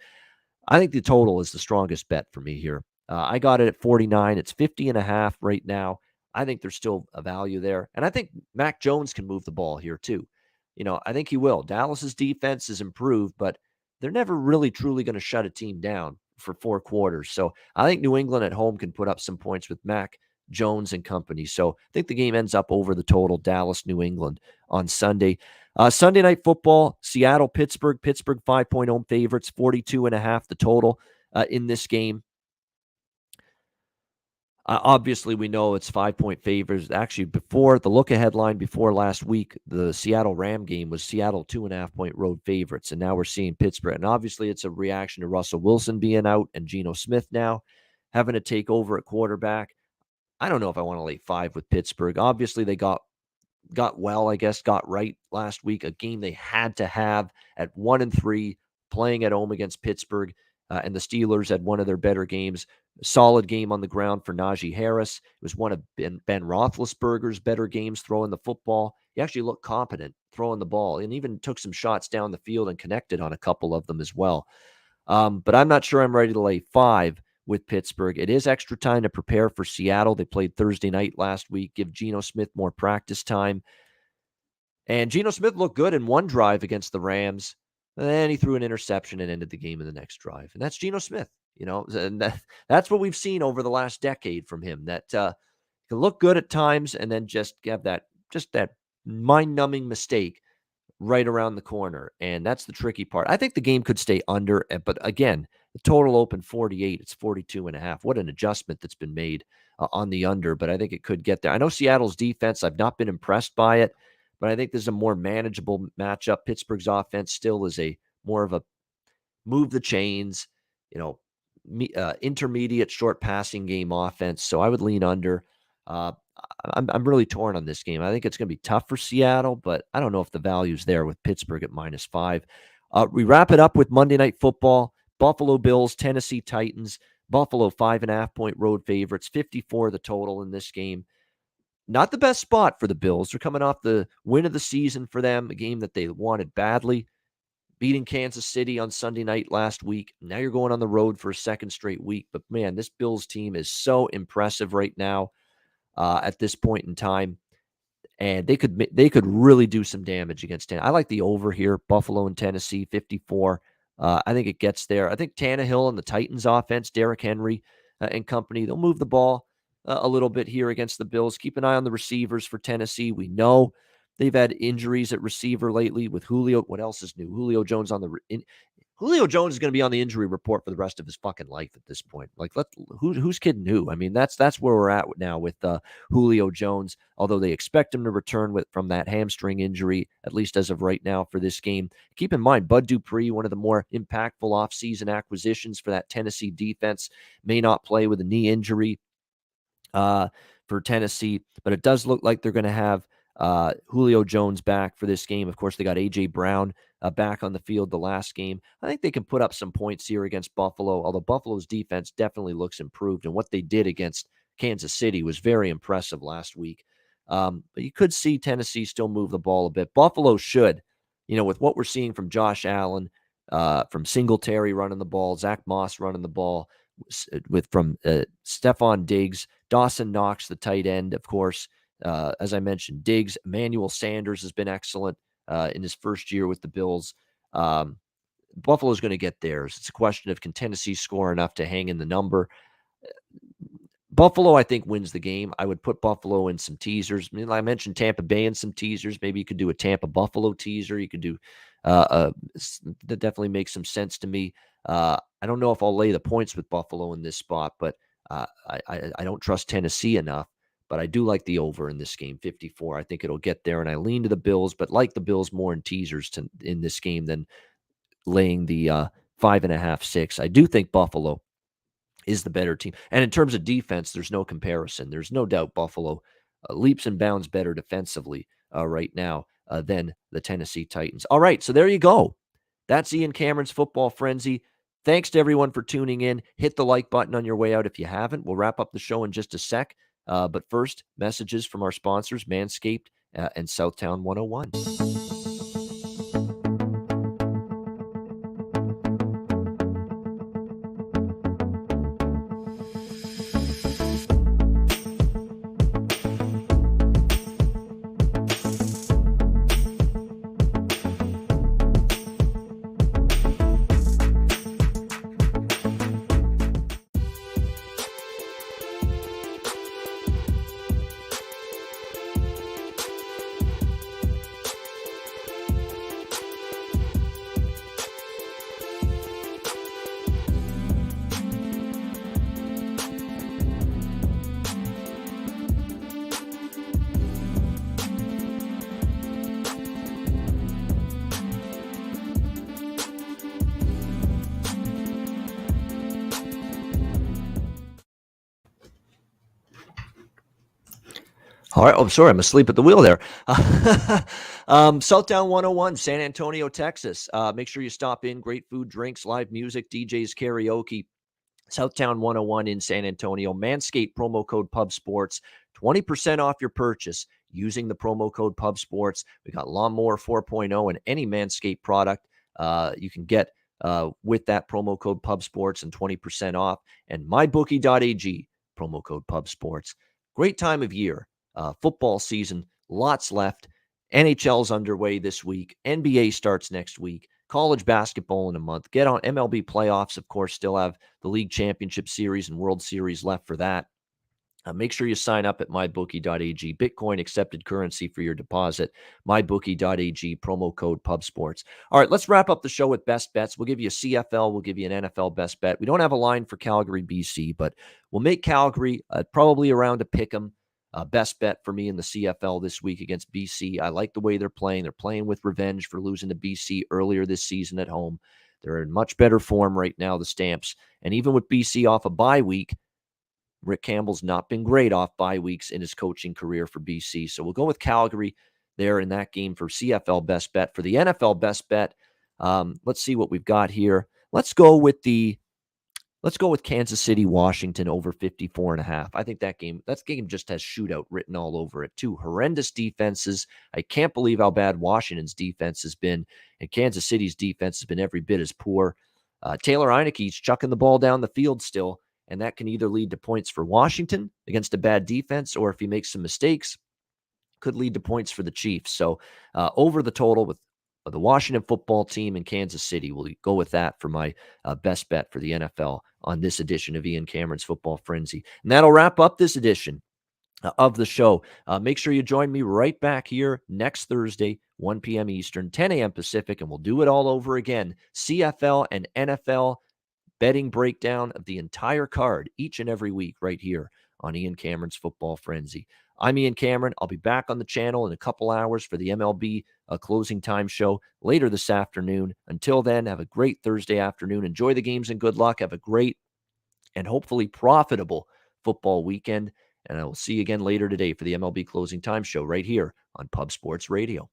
I think the total is the strongest bet for me here. I got it at 49. It's 50.5 right now. I think there's still a value there. And I think Mac Jones can move the ball here too. I think he will. Dallas's defense is improved, but they're never really truly going to shut a team down for 4 quarters. So I think New England at home can put up some points with Mac Jones and company. So I think the game ends up over the total, Dallas, New England on Sunday. Sunday night football, Seattle, Pittsburgh. Pittsburgh 5-point home favorites, 42.5 the total in this game. Obviously, we know it's 5-point favors. Actually, before the look-ahead line before last week, the Seattle Ram game was Seattle 2.5-point road favorites, and now we're seeing Pittsburgh. And obviously, it's a reaction to Russell Wilson being out and Geno Smith now having to take over at quarterback. I don't know if I want to lay 5 with Pittsburgh. Obviously, they got right last week, a game they had to have at 1-3, playing at home against Pittsburgh, and the Steelers had one of their better games Solid game on the ground for Najee Harris. It was one of Ben Roethlisberger's better games throwing the football. He actually looked competent throwing the ball and even took some shots down the field and connected on a couple of them as well. But I'm not sure I'm ready to lay 5 with Pittsburgh. It is extra time to prepare for Seattle. They played Thursday night last week. Give Geno Smith more practice time. And Geno Smith looked good in one drive against the Rams. And then he threw an interception and ended the game in the next drive. And that's Geno Smith, and that's what we've seen over the last decade from him. That can look good at times and then just have that mind-numbing mistake right around the corner. And that's the tricky part. I think the game could stay under, but again, the total open 48. It's 42.5. What an adjustment that's been made on the under, but I think it could get there. I know Seattle's defense, I've not been impressed by it, but I think this is a more manageable matchup. Pittsburgh's offense still is a more of a move the chains, intermediate short passing game offense. So I would lean under. I'm really torn on this game. I think it's going to be tough for Seattle, but I don't know if the value's there with Pittsburgh at -5. We wrap it up with Monday Night Football. Buffalo Bills, Tennessee Titans. Buffalo 5.5-point road favorites, 54 the total in this game. Not the best spot for the Bills. They're coming off the win of the season for them, a game that they wanted badly, beating Kansas City on Sunday night last week. Now you're going on the road for a second straight week. But, man, this Bills team is so impressive right now at this point in time. And they could really do some damage against Tennessee. I like the over here, Buffalo and Tennessee, 54. I think it gets there. I think Tannehill and the Titans offense, Derrick Henry and company, they'll move the ball a little bit here against the Bills. Keep an eye on the receivers for Tennessee. We know they've had injuries at receiver lately with Julio. What else is new? Julio Jones Julio Jones is going to be on the injury report for the rest of his fucking life at this point. Like, who's kidding who? I mean, that's where we're at now with Julio Jones. Although they expect him to return from that hamstring injury, at least as of right now for this game. Keep in mind, Bud Dupree, one of the more impactful offseason acquisitions for that Tennessee defense, may not play with a knee injury for Tennessee, but it does look like they're going to have Julio Jones back for this game. Of course, they got A.J. Brown back on the field the last game. I think they can put up some points here against Buffalo, although Buffalo's defense definitely looks improved. And what they did against Kansas City was very impressive last week. But you could see Tennessee still move the ball a bit. Buffalo should, with what we're seeing from Josh Allen, from Singletary running the ball, Zach Moss running the ball, from Stephon Diggs, Dawson Knox, the tight end, of course. As I mentioned, Diggs, Emmanuel Sanders has been excellent in his first year with the Bills. Buffalo's going to get theirs. It's a question of, can Tennessee score enough to hang in the number? Buffalo, I think, wins the game. I would put Buffalo in some teasers. I mean, I mentioned Tampa Bay in some teasers. Maybe you could do a Tampa-Buffalo teaser. You could do that definitely makes some sense to me. I don't know if I'll lay the points with Buffalo in this spot, but I don't trust Tennessee enough. But I do like the over in this game, 54. I think it'll get there, and I lean to the Bills, but like the Bills more in teasers in this game than laying the 5.5, 6. I do think Buffalo is the better team. And in terms of defense, there's no comparison. There's no doubt Buffalo leaps and bounds better defensively right now than the Tennessee Titans. All right, so there you go. That's Ian Cameron's Football Frenzy. Thanks to everyone for tuning in. Hit the like button on your way out if you haven't. We'll wrap up the show in just a sec. But first, messages from our sponsors, Manscaped and Southtown 101. All right. Oh, sorry. I'm asleep at the wheel there. Southtown 101, San Antonio, Texas. Make sure you stop in. Great food, drinks, live music, DJs, karaoke. Southtown 101 in San Antonio. Manscaped promo code PubSports, 20% off your purchase using the promo code PubSports. We got Lawnmower 4.0 and any Manscaped product you can get with that promo code PubSports and 20% off. And mybookie.ag, promo code PubSports. Great time of year. Football season, lots left. NHL's underway this week. NBA starts next week. College basketball in a month. Get on MLB playoffs, of course, still have the League Championship Series and World Series left for that. Make sure you sign up at mybookie.ag. Bitcoin accepted currency for your deposit. Mybookie.ag, promo code PubSports. All right, let's wrap up the show with best bets. We'll give you a CFL. We'll give you an NFL best bet. We don't have a line for Calgary, BC, but we'll make Calgary probably around a pick 'em. Best bet for me in the CFL this week against BC. I like the way they're playing. They're playing with revenge for losing to BC earlier this season at home. They're in much better form right now, the Stamps. And even with BC off a bye week, Rick Campbell's not been great off bye weeks in his coaching career for BC. So we'll go with Calgary there in that game for CFL best bet. For the NFL best bet, let's see what we've got here. Let's go with Kansas City, Washington over 54.5. I think that game just has shootout written all over it. Two horrendous defenses. I can't believe how bad Washington's defense has been, and Kansas City's defense has been every bit as poor. Taylor Heineke's chucking the ball down the field still, and that can either lead to points for Washington against a bad defense, or if he makes some mistakes, could lead to points for the Chiefs. So over the total with the Washington football team in Kansas City, we'll go with that for my best bet for the NFL on this edition of Ian Cameron's Football Frenzy. And that'll wrap up this edition of the show. Make sure you join me right back here next Thursday, 1 p.m. Eastern, 10 a.m. Pacific, and we'll do it all over again. CFL and NFL betting breakdown of the entire card each and every week right here on Ian Cameron's Football Frenzy. I'm Ian Cameron. I'll be back on the channel in a couple hours for the MLB closing time show later this afternoon. Until then, have a great Thursday afternoon. Enjoy the games and good luck. Have a great and hopefully profitable football weekend. And I will see you again later today for the MLB closing time show right here on Pub Sports Radio.